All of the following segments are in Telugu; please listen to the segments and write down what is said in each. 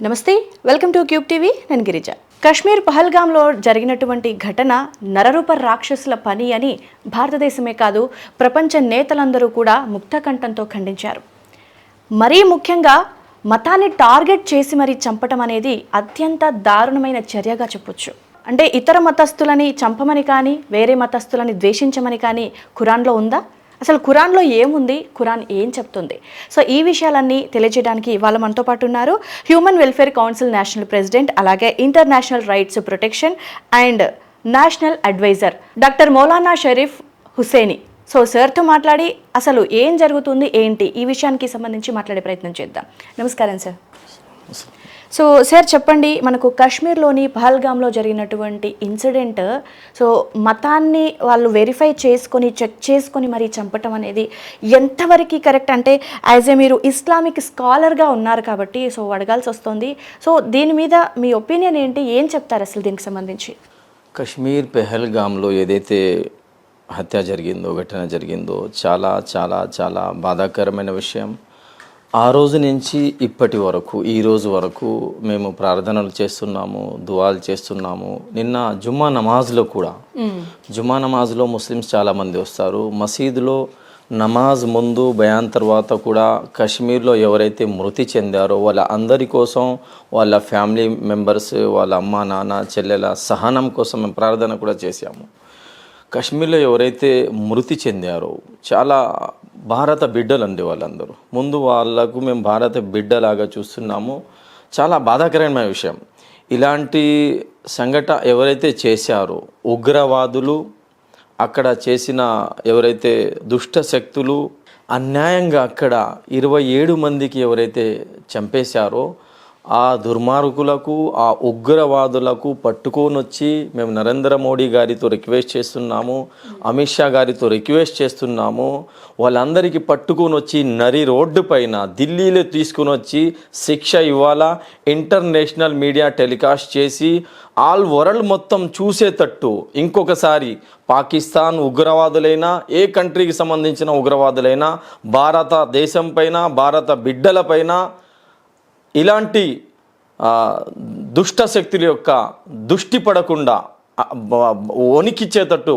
నమస్తే, వెల్కమ్ టు క్యూబ్ టీవీ. నేను గిరిజ. కశ్మీర్ పహల్గామ్లో జరిగినటువంటి ఘటన నరరూప రాక్షసుల పని అని భారతదేశమే కాదు ప్రపంచ నేతలందరూ కూడా ముక్తకంఠంతో ఖండించారు. మరీ ముఖ్యంగా మతాన్ని టార్గెట్ చేసి మరీ చంపటం అనేది అత్యంత దారుణమైన చర్యగా చెప్పొచ్చు. అంటే ఇతర మతస్థులని చంపమని కానీ వేరే మతస్థులని ద్వేషించమని కానీ ఖురాన్లో ఉందా? అసలు ఖురాన్లో ఏముంది, ఖురాన్ ఏం చెప్తుంది? సో ఈ విషయాలన్నీ తెలియజేయడానికి ఇవాళ మనతో పాటు ఉన్నారు human welfare council national president, అలాగే international rights protection and national advisor doctor Maulana Sharif Huseni. So సార్తో మాట్లాడి అసలు ఏం జరుగుతుంది ఏంటి ఈ విషయానికి సంబంధించి మాట్లాడే ప్రయత్నం చేద్దాం. నమస్కారం సార్. సో సార్ చెప్పండి, మనకు కాశ్మీర్లోని పహల్గామ్లో జరిగినటువంటి ఇన్సిడెంట్, సో మతాన్ని వాళ్ళు వెరిఫై చేసుకొని చెక్ చేసుకొని మరీ చంపటం అనేది ఎంతవరకు కరెక్ట్? అంటే యాజ్ ఏ మీరు ఇస్లామిక్ స్కాలర్గా ఉన్నారు కాబట్టి సో అడగాల్సి వస్తుంది. సో దీని మీద మీ ఒపీనియన్ ఏంటి, ఏం చెప్తారు అసలు దీనికి సంబంధించి? కశ్మీర్ పెహల్గామ్లో ఏదైతే హత్య జరిగిందో, ఘటన జరిగిందో చాలా చాలా చాలా బాధాకరమైన విషయం. ఆ రోజు నుంచి ఇప్పటి వరకు ఈ రోజు వరకు మేము ప్రార్థనలు చేస్తున్నాము, దువాలు చేస్తున్నాము. నిన్న జుమ్మా నమాజ్లో కూడా జుమ్మా నమాజ్లో ముస్లిమ్స్ చాలామంది వస్తారు. మసీదులో నమాజ్ ముందు బయాన్ తర్వాత కూడా కశ్మీర్లో ఎవరైతే మృతి చెందారో వాళ్ళ అందరి కోసం, వాళ్ళ ఫ్యామిలీ మెంబర్స్, వాళ్ళ అమ్మ నాన్న చెల్లెల సహనం కోసం మేము ప్రార్థన కూడా చేశాము. కశ్మీర్లో ఎవరైతే మృతి చెందారో చాలా భారత బిడ్డలండి వాళ్ళందరూ. ముందు వాళ్ళకు మేము భారత బిడ్డలాగా చూస్తున్నాము. చాలా బాధాకరమైన విషయం. ఇలాంటి సంఘటన ఎవరైతే చేశారో ఉగ్రవాదులు, అక్కడ చేసిన ఎవరైతే దుష్ట శక్తులు అన్యాయంగా అక్కడ 27 మందికి ఎవరైతే చంపేశారో ఆ దుర్మార్గులకు, ఆ ఉగ్రవాదులకు పట్టుకొని వచ్చి మేము నరేంద్ర మోడీ గారితో రిక్వెస్ట్ చేస్తున్నాము, అమిత్ షా గారితో రిక్వెస్ట్ చేస్తున్నాము. వాళ్ళందరికీ పట్టుకొని వచ్చి నరి రోడ్డు పైన ఢిల్లీలో తీసుకుని వచ్చి శిక్ష ఇవ్వాలా, ఇంటర్నేషనల్ మీడియా టెలికాస్ట్ చేసి ఆల్ వరల్డ్ మొత్తం చూసేటట్టు ఇంకొకసారి పాకిస్తాన్ ఉగ్రవాదులైనా, ఏ కంట్రీకి సంబంధించిన ఉగ్రవాదులైనా భారతదేశం పైన, భారత బిడ్డలపైన ఇలాంటి దుష్ట శక్తుల యొక్క దృష్టి పడకుండా వణికిచ్చేటట్టు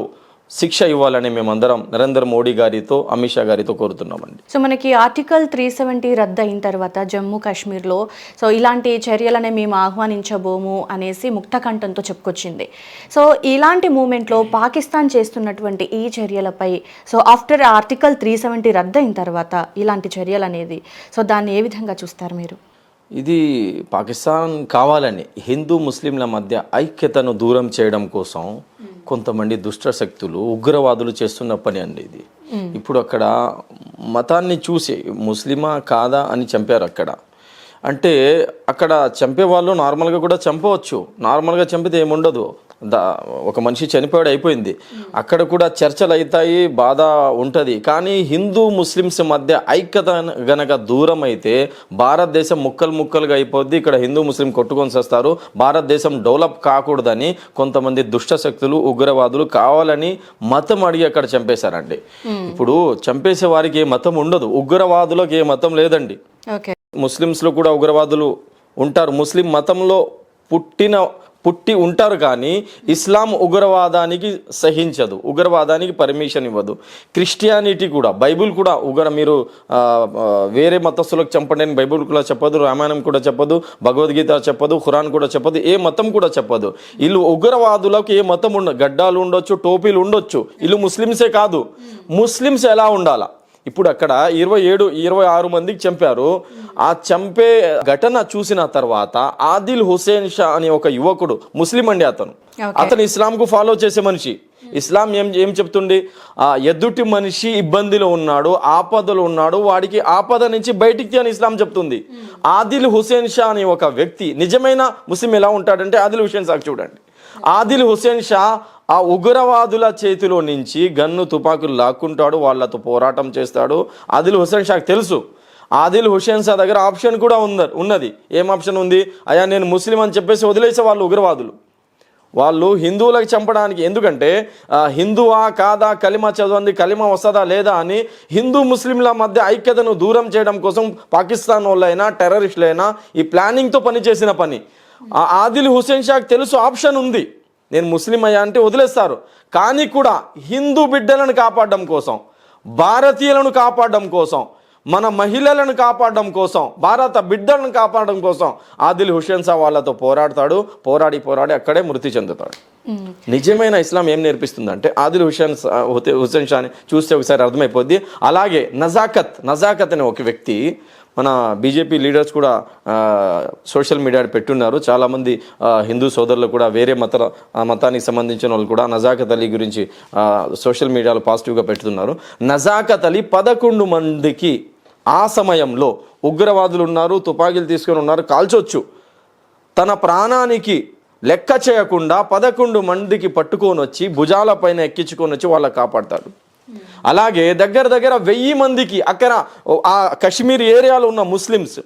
శిక్ష ఇవ్వాలని మేమందరం నరేంద్ర మోడీ గారితో, అమిత్ షా గారితో కోరుతున్నామండి. సో మనకి ఆర్టికల్ 370 రద్దు అయిన తర్వాత జమ్మూ కాశ్మీర్లో సో ఇలాంటి చర్యలనే మేము ఆహ్వానించబోము అనేసి ముక్తకంఠంతో చెప్పుకొచ్చింది. సో ఇలాంటి మూమెంట్లో పాకిస్తాన్ చేస్తున్నటువంటి ఈ చర్యలపై సో ఆఫ్టర్ ఆర్టికల్ 370 రద్దు అయిన తర్వాత ఇలాంటి చర్యలు అనేది సో దాన్ని ఏ విధంగా చూస్తారు మీరు? ఇది పాకిస్తాన్ కావాలని హిందూ ముస్లింల మధ్య ఐక్యతను దూరం చేయడం కోసం కొంతమంది దుష్ట శక్తులు, ఉగ్రవాదులు చేస్తున్న పని అండి ఇది. ఇప్పుడు అక్కడ మతాన్ని చూసి ముస్లిమా కాదా అని చంపారు అక్కడ. అంటే అక్కడ చంపే వాళ్ళు నార్మల్గా కూడా చంపవచ్చు, నార్మల్గా చంపితే ఏముండదు, ఒక మనిషి చనిపోయాడు అయిపోయింది. అక్కడ కూడా చర్చలు అవుతాయి, బాధ ఉంటుంది. కానీ హిందూ ముస్లిమ్స్ మధ్య ఐక్యత గనక దూరం అయితే భారతదేశం ముక్కలు ముక్కలుగా అయిపోద్ది. ఇక్కడ హిందూ ముస్లిం కొట్టుకొని వస్తారు. భారతదేశం డెవలప్ కాకూడదని కొంతమంది దుష్ట శక్తులు, ఉగ్రవాదులు కావాలని మతం అడిగి అక్కడ చంపేశారండి. ఇప్పుడు చంపేసే వారికి ఏ మతం ఉండదు, ఉగ్రవాదులకు ఏ మతం లేదండి. ముస్లిమ్స్లో కూడా ఉగ్రవాదులు ఉంటారు, ముస్లిం మతంలో పుట్టి ఉంటారు. కానీ ఇస్లాం ఉగ్రవాదానికి సహించదు, ఉగ్రవాదానికి పర్మిషన్ ఇవ్వదు. క్రిస్టియానిటీ కూడా, బైబుల్ కూడా మీరు వేరే మతస్థులకు చంపండి అని బైబుల్ కూడా చెప్పదు, రామాయణం కూడా చెప్పదు, భగవద్గీత చెప్పదు, ఖురాన్ కూడా చెప్పదు, ఏ మతం కూడా చెప్పదు. వీళ్ళు ఉగ్రవాదులకు ఏ మతం గడ్డాలు ఉండొచ్చు, టోపీలు ఉండొచ్చు. వీళ్ళు ముస్లిమ్సే కాదు, ముస్లిమ్స్ ఎలా ఉండాలా? ఇప్పుడు అక్కడ 26 మందికి చంపారు. ఆ చంపే ఘటన చూసిన తర్వాత ఆదిల్ హుసేన్ షా అనే ఒక యువకుడు, ముస్లిం అండి అతను ఇస్లాంకు ఫాలో చేసే మనిషి. ఇస్లాం ఏం చెప్తుంది? ఎదుటి మనిషి ఇబ్బందిలో ఉన్నాడు, ఆపదలో ఉన్నాడు, వాడికి ఆపద నుంచి బయటికి అని ఇస్లాం చెప్తుంది. ఆదిల్ హుసేన్ షా అనే ఒక వ్యక్తి, నిజమైన ముస్లిం ఎలా ఉంటాడంటే ఆదిల్ హుసేన్ షా చూడండి. ఆదిల్ హుసేన్ షా ఆ ఉగ్రవాదుల చేతిలో నుంచి గన్ను, తుపాకులు లాక్కుంటాడు, వాళ్ళతో పోరాటం చేస్తాడు. ఆదిల్ హుసేన్ షాకి తెలుసు. ఆదిల్ హుసేన్ షా దగ్గర ఆప్షన్ కూడా ఉన్నది. ఏం ఆప్షన్ ఉంది? అయ్యా నేను ముస్లిం అని చెప్పేసి వదిలేసే వాళ్ళు ఉగ్రవాదులు. వాళ్ళు హిందువులకు చంపడానికి, ఎందుకంటే హిందువా కాదా, కలిమా చదవండి, కలిమా వస్తుందా లేదా అని హిందూ ముస్లింల మధ్య ఐక్యతను దూరం చేయడం కోసం పాకిస్తాన్ వాళ్ళైనా టెర్రరిస్టులైనా ఈ ప్లానింగ్తో పనిచేసిన పని. ఆదిల్ హుసేన్ షాకి తెలుసు ఆప్షన్ ఉంది, నేను ముస్లిం అయ్యా అంటే వదిలేస్తారు. కానీ కూడా హిందూ బిడ్డలను కాపాడడం కోసం, భారతీయులను కాపాడడం కోసం, మన మహిళలను కాపాడడం కోసం, భారత బిడ్డలను కాపాడడం కోసం ఆదిల్ హుసేన్ షా వాళ్ళతో పోరాడతాడు. పోరాడి అక్కడే మృతి చెందుతాడు. నిజమైన ఇస్లాం ఏం నేర్పిస్తుందంటే ఆదిల్ హుసేన్ షాని చూస్తే ఒకసారి అర్థమైపోద్ది. అలాగే నజాకత్ అనే ఒక వ్యక్తి, మన బీజేపీ లీడర్స్ కూడా సోషల్ మీడియా పెట్టున్నారు. చాలామంది హిందూ సోదరులు కూడా వేరే మతానికి సంబంధించిన వాళ్ళు కూడా నజాకత్ అలీ గురించి సోషల్ మీడియాలో పాజిటివ్గా పెడుతున్నారు. నజాకత్ అలీ 11 మందికి ఆ సమయంలో ఉగ్రవాదులు ఉన్నారు, తుపాకీలు తీసుకొని ఉన్నారు, కాల్చొచ్చు, తన ప్రాణానికి లెక్క చేయకుండా 11 మందికి పట్టుకొని వచ్చి భుజాల పైన ఎక్కించుకొని వచ్చి వాళ్ళని కాపాడతాడు. అలాగే దగ్గర 1000 మందికి అక్కడ ఆ కశ్మీర్ ఏరియాలో ఉన్న ముస్లిమ్స్,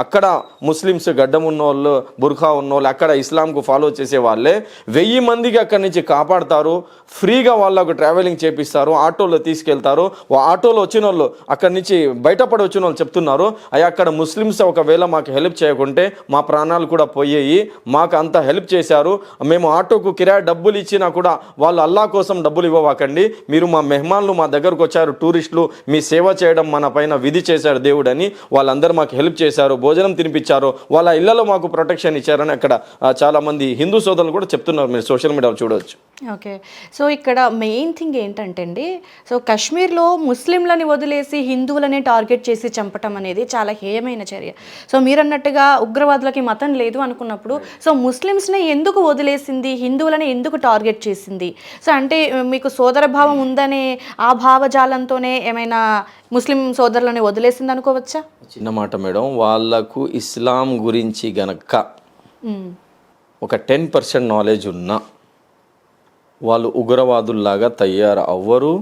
అక్కడ ముస్లిమ్స్ గడ్డం ఉన్నోళ్ళు, బుర్ఖా ఉన్నోళ్ళు, అక్కడ ఇస్లాంకు ఫాలో చేసే వాళ్ళే 1000 మందికి అక్కడి నుంచి కాపాడతారు. ఫ్రీగా వాళ్ళకు ట్రావెలింగ్ చేపిస్తారు, ఆటోలో తీసుకెళ్తారు. ఆటోలో వచ్చిన వాళ్ళు అక్కడి నుంచి బయటపడి వచ్చిన వాళ్ళు చెప్తున్నారు, అయ్యా అక్కడ ముస్లిమ్స్ ఒకవేళ మాకు హెల్ప్ చేయకుంటే మా ప్రాణాలు కూడా పోయాయి, మాకు అంత హెల్ప్ చేశారు, మేము ఆటోకు కిరాయి డబ్బులు ఇచ్చినా కూడా వాళ్ళు అల్లా కోసం డబ్బులు ఇవ్వకండి, మీరు మా మెహమాన్లు మా దగ్గరకు వచ్చారు, టూరిస్టులు, మీ సేవ చేయడం మన పైన విధి చేశారు దేవుడు అని వాళ్ళందరూ మాకు హెల్ప్ చేశారు, భోజనం తినిపించారు, వాళ్ళ ఇళ్లలో మాకు ప్రొటెక్షన్ ఇచ్చారని అక్కడ చాలా మంది హిందూ సోదరులు కూడా చెప్తున్నారు. మీరు సోషల్ మీడియాలో చూడవచ్చు. ఓకే, సో ఇక్కడ మెయిన్ థింగ్ ఏంటంటే అండి, సో కాశ్మీర్లో ముస్లింలని వదిలేసి హిందువులని టార్గెట్ చేసి చంపటం అనేది చాలా హేయమైన చర్య. సో మీరు అన్నట్టుగా ఉగ్రవాదులకి మతం లేదు అనుకున్నప్పుడు సో ముస్లిమ్స్ని ఎందుకు వదిలేసింది, హిందువులని ఎందుకు టార్గెట్ చేసింది? సో అంటే మీకు సోదర భావం ఉందనే ఆ భావజాలంతోనే ఏమైనా ముస్లిం సోదరులని వదిలేసింది అనుకోవచ్చా? చిన్న మాట మేడం, వాళ్ళకు ఇస్లాం గురించి గనక ఒక 10% నాలెడ్జ్ ఉన్నా వాళ్ళు ఉగ్రవాదుల్లాగా తయారు అవ్వరు.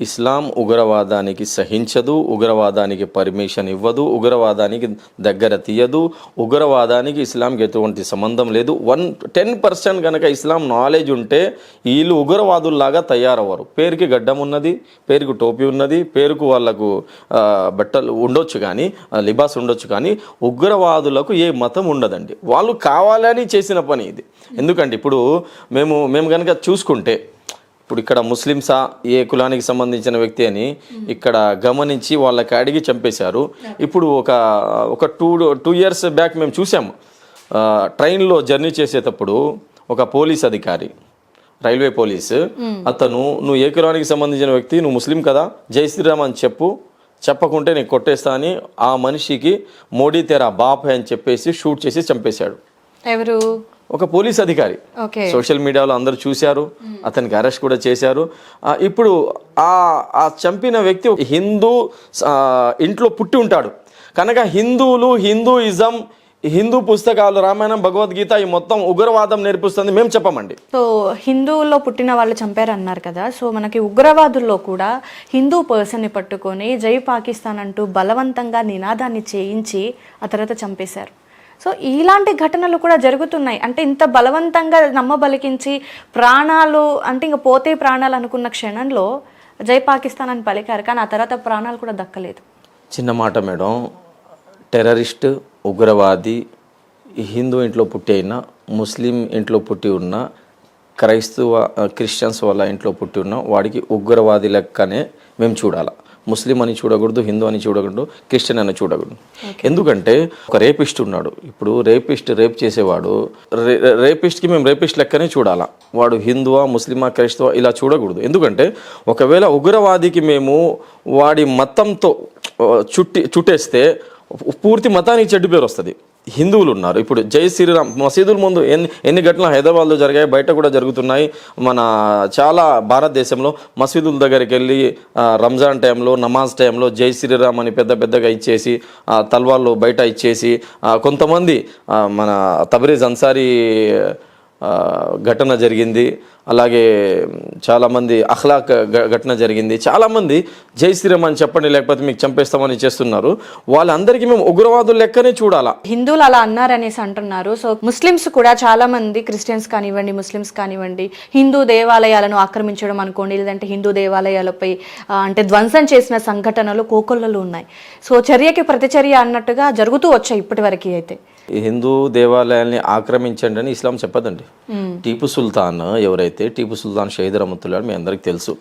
ఇస్లాం ఉగ్రవాదానికి సహించదు, ఉగ్రవాదానికి పర్మిషన్ ఇవ్వదు, ఉగ్రవాదానికి దగ్గర తీయదు, ఉగ్రవాదానికి ఇస్లాంకి ఎటువంటి సంబంధం లేదు. 10% కనుక ఇస్లాం నాలెడ్జ్ ఉంటే వీళ్ళు ఉగ్రవాదుల్లాగా తయారవ్వరు. పేరుకి గడ్డం ఉన్నది, పేరుకు టోపీ ఉన్నది, పేరుకు వాళ్ళకు బట్టలు ఉండొచ్చు కానీ, లిబాస్ ఉండొచ్చు కానీ ఉగ్రవాదులకు ఏ మతం ఉండదండి. వాళ్ళు కావాలని చేసిన పని ఇది. ఎందుకంటే ఇప్పుడు మేము కనుక చూసుకుంటే, ఇప్పుడు ఇక్కడ ముస్లిమ్సా ఏ కులానికి సంబంధించిన వ్యక్తి అని ఇక్కడ గమనించి వాళ్ళకి అడిగి చంపేశారు. ఇప్పుడు ఒక 2 years బ్యాక్ మేము చూసాము, ట్రైన్లో జర్నీ చేసేటప్పుడు ఒక పోలీస్ అధికారి, రైల్వే పోలీస్, అతను నువ్వు ఏ కులానికి సంబంధించిన వ్యక్తి, నువ్వు ముస్లిం కదా, జై శ్రీరామ్ అని చెప్పకుంటే నేను కొట్టేస్తా అని ఆ మనిషికి మోడీ తెరా బాప్ అని చెప్పేసి షూట్ చేసి చంపేశాడు. ఎవరు? ఒక పోలీస్ అధికారి. సోషల్ మీడియాలో అందరూ చూశారు, అతనికి అరెస్ట్ కూడా చేశారు. ఇప్పుడు ఆ చంపిన వ్యక్తి హిందూ ఇంట్లో పుట్టి ఉంటాడు కనుక హిందూయిజం, హిందూ పుస్తకాలు, రామాయణం, భగవద్గీత ఈ మొత్తం ఉగ్రవాదం నేర్పిస్తుంది మేము చెప్పమండి. సో హిందువుల్లో పుట్టిన వాళ్ళు చంపారు అన్నారు కదా, సో మనకి ఉగ్రవాదుల్లో కూడా హిందూ పర్సన్ని పట్టుకొని జై పాకిస్తాన్ అంటూ బలవంతంగా నినాదాన్ని చేయించి ఆ తర్వాత చంపేశారు. సో ఇలాంటి ఘటనలు కూడా జరుగుతున్నాయి. అంటే ఇంత బలవంతంగా నమ్మబలికించి ప్రాణాలు, అంటే ఇంకా పోతే ప్రాణాలు అనుకున్న క్షణంలో జై పాకిస్తాన్ అని పలికారు, కానీ ఆ తర్వాత ప్రాణాలు కూడా దక్కలేదు. చిన్న మాట మేడం, టెర్రరిస్ట్, ఉగ్రవాది హిందూ ఇంట్లో పుట్టి అయినా, ముస్లిం ఇంట్లో పుట్టి ఉన్న, క్రిస్టియన్స్ వాళ్ళ ఇంట్లో పుట్టి ఉన్న వాడికి ఉగ్రవాది లెక్కనే మేము చూడాలి. ముస్లిం అని చూడకూడదు, హిందూ అని చూడకూడదు, క్రిస్టియన్ అని చూడకూడదు. ఎందుకంటే ఒక రేపిస్ట్ ఉన్నాడు, ఇప్పుడు రేప్ చేసేవాడు, రేపిస్ట్కి మేము రేపిస్ట్ లెక్కనే చూడాలా. వాడు హిందువా, ముస్లిమా, క్రైస్తవా ఇలా చూడకూడదు. ఎందుకంటే ఒకవేళ ఉగ్రవాదికి మేము వాడి మతంతో చుట్టేస్తే పూర్తి మతానికి చెడ్డు పేరు వస్తుంది. హిందువులు ఉన్నారు, ఇప్పుడు జై శ్రీరామ్ మసీదుల ముందు ఎన్ని ఘటనలు హైదరాబాద్లో జరిగాయి, బయట కూడా జరుగుతున్నాయి. మన చాలా భారతదేశంలో మసీదుల దగ్గరికి వెళ్ళి రంజాన్ టైంలో, నమాజ్ టైంలో జై శ్రీరామ్ అని పెద్దగా ఇచ్చేసి, తల్వాళ్ళు బయట ఇచ్చేసి, కొంతమంది మన తబరీజ్ అన్సారీ ఘటన జరిగింది, అలాగే చాలామంది అఖ్లాక్ ఘటన జరిగింది, చాలామంది జై శ్రీరామ్ అని చెప్పండి లేకపోతే మీకు చంపేస్తామని చేస్తున్నారు. వాళ్ళందరికీ మేము ఉగ్రవాదులు లెక్కనే చూడాలా. హిందువులు అలా అన్నారనేసి అంటున్నారు. సో ముస్లిమ్స్ కూడా చాలా మంది, క్రిస్టియన్స్ కానివ్వండి, ముస్లిమ్స్ కానివ్వండి, హిందూ దేవాలయాలను ఆక్రమించడం అనుకోండి, లేదంటే హిందూ దేవాలయాలపై అంటే ధ్వంసం చేసిన సంఘటనలు కోకొల్లలు ఉన్నాయి. సో చర్యకి ప్రతిచర్య అన్నట్టుగా జరుగుతూ వచ్చాయి ఇప్పటి వరకు అయితే. ఈ హిందూ దేవాలయాల్ని ఆక్రమించండి అని ఇస్లాం చెప్పదండి. టీపు సుల్తాన్ ఎవరైతే టీపు సుల్తాన్ షహీద్ రహమతుల్లాహి మీ అందరికి తెలుసు,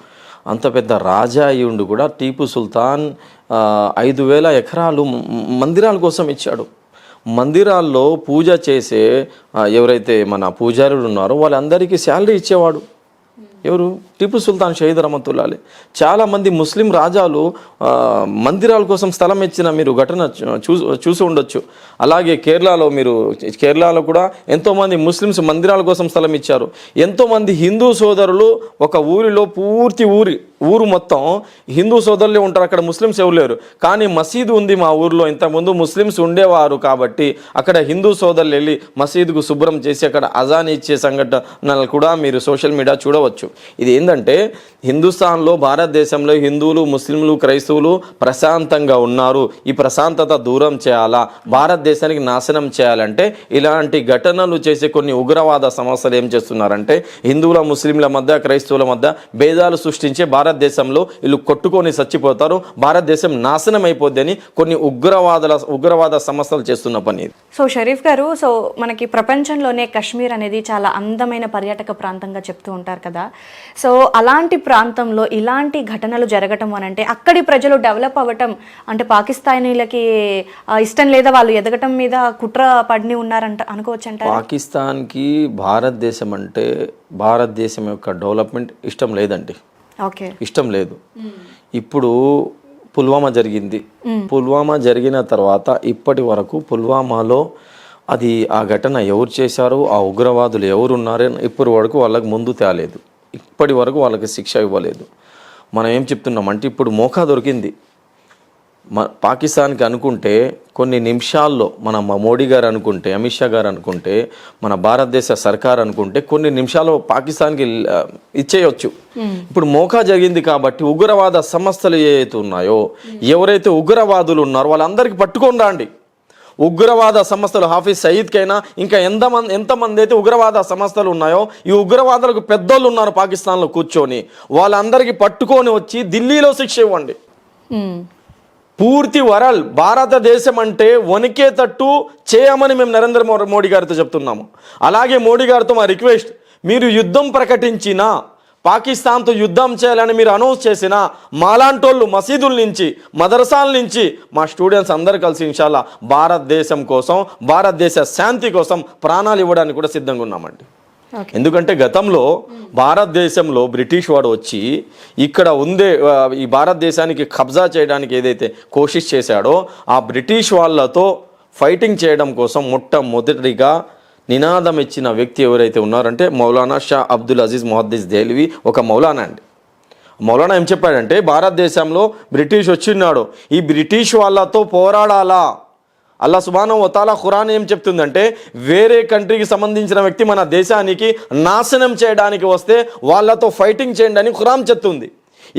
అంత పెద్ద రాజా అయ్యుండి కూడా టీపు సుల్తాన్ 5,000 ఎకరాలు మందిరాల కోసం ఇచ్చాడు. మందిరాల్లో పూజ చేసే ఎవరైతే మన పూజారులు ఉన్నారో వాళ్ళందరికీ శాలరీ ఇచ్చేవాడు. ఎవరు? టిపు సుల్తాన్ షహీద్ రహమతుల్లాహి. చాలామంది ముస్లిం రాజాలు మందిరాల కోసం స్థలం ఇచ్చిన మీరు ఘటన చూసి ఉండొచ్చు. అలాగే కేరళలో కూడా ఎంతోమంది ముస్లిమ్స్ మందిరాల కోసం స్థలం ఇచ్చారు. ఎంతోమంది హిందూ సోదరులు ఒక ఊరిలో పూర్తి ఊరు మొత్తం హిందూ సోదరులే ఉంటారు, అక్కడ ముస్లిమ్స్ ఎవరు లేరు. కానీ మసీదు ఉంది మా ఊరిలో, ఇంతకుముందు ముస్లిమ్స్ ఉండేవారు కాబట్టి అక్కడ హిందూ సోదరులు వెళ్ళి మసీదుకు శుభ్రం చేసి అక్కడ అజాన్ ఇచ్చే సంఘటనలు కూడా మీరు సోషల్ మీడియా చూడవచ్చు. ఇది ఏంటంటే హిందుస్థాన్లో, భారతదేశంలో హిందువులు, ముస్లింలు, క్రైస్తవులు ప్రశాంతంగా ఉన్నారు. ఈ ప్రశాంతత దూరం చేయాలా, భారతదేశానికి నాశనం చేయాలంటే ఇలాంటి ఘటనలు చేసే కొన్ని ఉగ్రవాద సంస్థలు ఏం చేస్తున్నారంటే హిందువుల, ముస్లింల మధ్య, క్రైస్తవుల మధ్య భేదాలు సృష్టించే భారతదేశంలో వీళ్ళు కొట్టుకొని చచ్చిపోతారు, భారతదేశం నాశనం అయిపోద్దని కొన్ని ఉగ్రవాద సంస్థలు చేస్తున్న పని. సో షరీఫ్ గారు, సో మనకి ప్రపంచంలోనే కాశ్మీర్ అనేది చాలా అందమైన పర్యాటక ప్రాంతంగా చెప్తూ ఉంటారు కదా. సో అలాంటి ప్రాంతంలో ఇలాంటి ఘటనలు జరగటం అనంటే అక్కడి ప్రజలు డెవలప్ అవ్వటం అంటే పాకిస్తానీలకి ఇష్టం లేదా, వాళ్ళు ఎదగటం మీద కుట్ర పడిని ఉన్నారంట అనుకోవచ్చు అంట. పాకిస్తాన్కి భారతదేశం అంటే భారతదేశం యొక్క డెవలప్మెంట్ ఇష్టం లేదండి. ఓకే, ఇష్టం లేదు. ఇప్పుడు పుల్వామా జరిగింది. పుల్వామా జరిగిన తర్వాత ఇప్పటి వరకు పుల్వామాలో ఆ ఘటన ఎవరు చేశారు, ఆ ఉగ్రవాదులు ఎవరు ఉన్నారని ఇప్పటి వరకు వాళ్ళకి ముందు తేలేదు. ఇప్పటి వరకు వాళ్ళకి శిక్ష ఇవ్వలేదు. మనం ఏం చెప్తున్నామంటే ఇప్పుడు మోకా దొరికింది. పాకిస్తాన్కి అనుకుంటే కొన్ని నిమిషాల్లో మన మోడీ గారు అనుకుంటే, అమిత్ షా గారు అనుకుంటే, మన భారతదేశ సర్కార్ అనుకుంటే కొన్ని నిమిషాల్లో పాకిస్తాన్కి ఇచ్చేయచ్చు. ఇప్పుడు మోకా జరిగింది కాబట్టి ఉగ్రవాద సంస్థలు ఏవైతే ఉన్నాయో, ఎవరైతే ఉగ్రవాదులు ఉన్నారో వాళ్ళందరికీ పట్టుకొని రండి. ఉగ్రవాద సంస్థలు హాఫీజ్ సయీద్కైనా ఇంకా ఎంతమంది అయితే ఉగ్రవాద సంస్థలు ఉన్నాయో, ఈ ఉగ్రవాదులకు పెద్దోళ్ళు ఉన్నారు పాకిస్తాన్లో కూర్చొని, వాళ్ళందరికీ పట్టుకొని వచ్చి ఢిల్లీలో శిక్ష ఇవ్వండి. పూర్తి వరల్డ్ భారతదేశం అంటే వణికేటట్టు చేయమని మేము నరేంద్ర మోడీ గారితో చెప్తున్నాము. అలాగే మోడీ గారితో మా రిక్వెస్ట్, మీరు యుద్ధం ప్రకటించినా, పాకిస్తాన్తో యుద్ధం చేయాలని మీరు అనౌన్స్ చేసిన మాలాంటోళ్ళు మసీదుల నుంచి, మదరసాల నుంచి మా స్టూడెంట్స్ అందరు కలిసి ఇన్షాల్లా భారతదేశం కోసం, భారతదేశ శాంతి కోసం ప్రాణాలు ఇవ్వడానికి కూడా సిద్ధంగా ఉన్నామండి. ఎందుకంటే గతంలో భారతదేశంలో బ్రిటిష్ వాడు వచ్చి ఇక్కడ ఈ భారతదేశానికి కబ్జా చేయడానికి ఏదైతే కోషిష్ చేశాడో, ఆ బ్రిటిష్ వాళ్ళతో ఫైటింగ్ చేయడం కోసం మొట్టమొదటిగా నినాదం ఇచ్చిన వ్యక్తి ఎవరైతే ఉన్నారంటే మౌలానా షా అబ్దుల్ అజీజ్ ముహద్దీస్ దెహ్లవీ, ఒక మౌలానా అండి. మౌలానా ఏం చెప్పాడంటే, భారతదేశంలో బ్రిటిష్ వచ్చినాడు, ఈ బ్రిటిష్ వాళ్ళతో పోరాడాలా. అల్లా సుబ్హానహు వ తఆలా ఖురాన్ ఏం చెప్తుందంటే, వేరే కంట్రీకి సంబంధించిన వ్యక్తి మన దేశానికి నాశనం చేయడానికి వస్తే వాళ్ళతో ఫైటింగ్ చేయండి అని ఖురాన్ చెప్తుంది.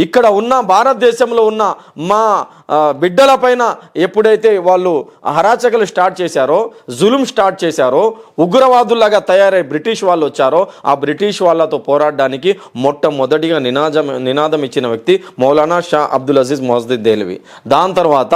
ఇక్కడ ఉన్న భారతదేశంలో ఉన్న మా బిడ్డల పైన ఎప్పుడైతే వాళ్ళు హరాచకలు స్టార్ట్ చేశారో, జులుం స్టార్ట్ చేశారో, ఉగ్రవాదుల్లాగా తయారై బ్రిటిష్ వాళ్ళు వచ్చారో, ఆ బ్రిటిష్ వాళ్ళతో పోరాడడానికి మొట్టమొదటిగా నినాదం ఇచ్చిన వ్యక్తి మౌలానా షా అబ్దుల్ అజీజ్ ముహద్దీస్ దెహ్లవీ. దాని తర్వాత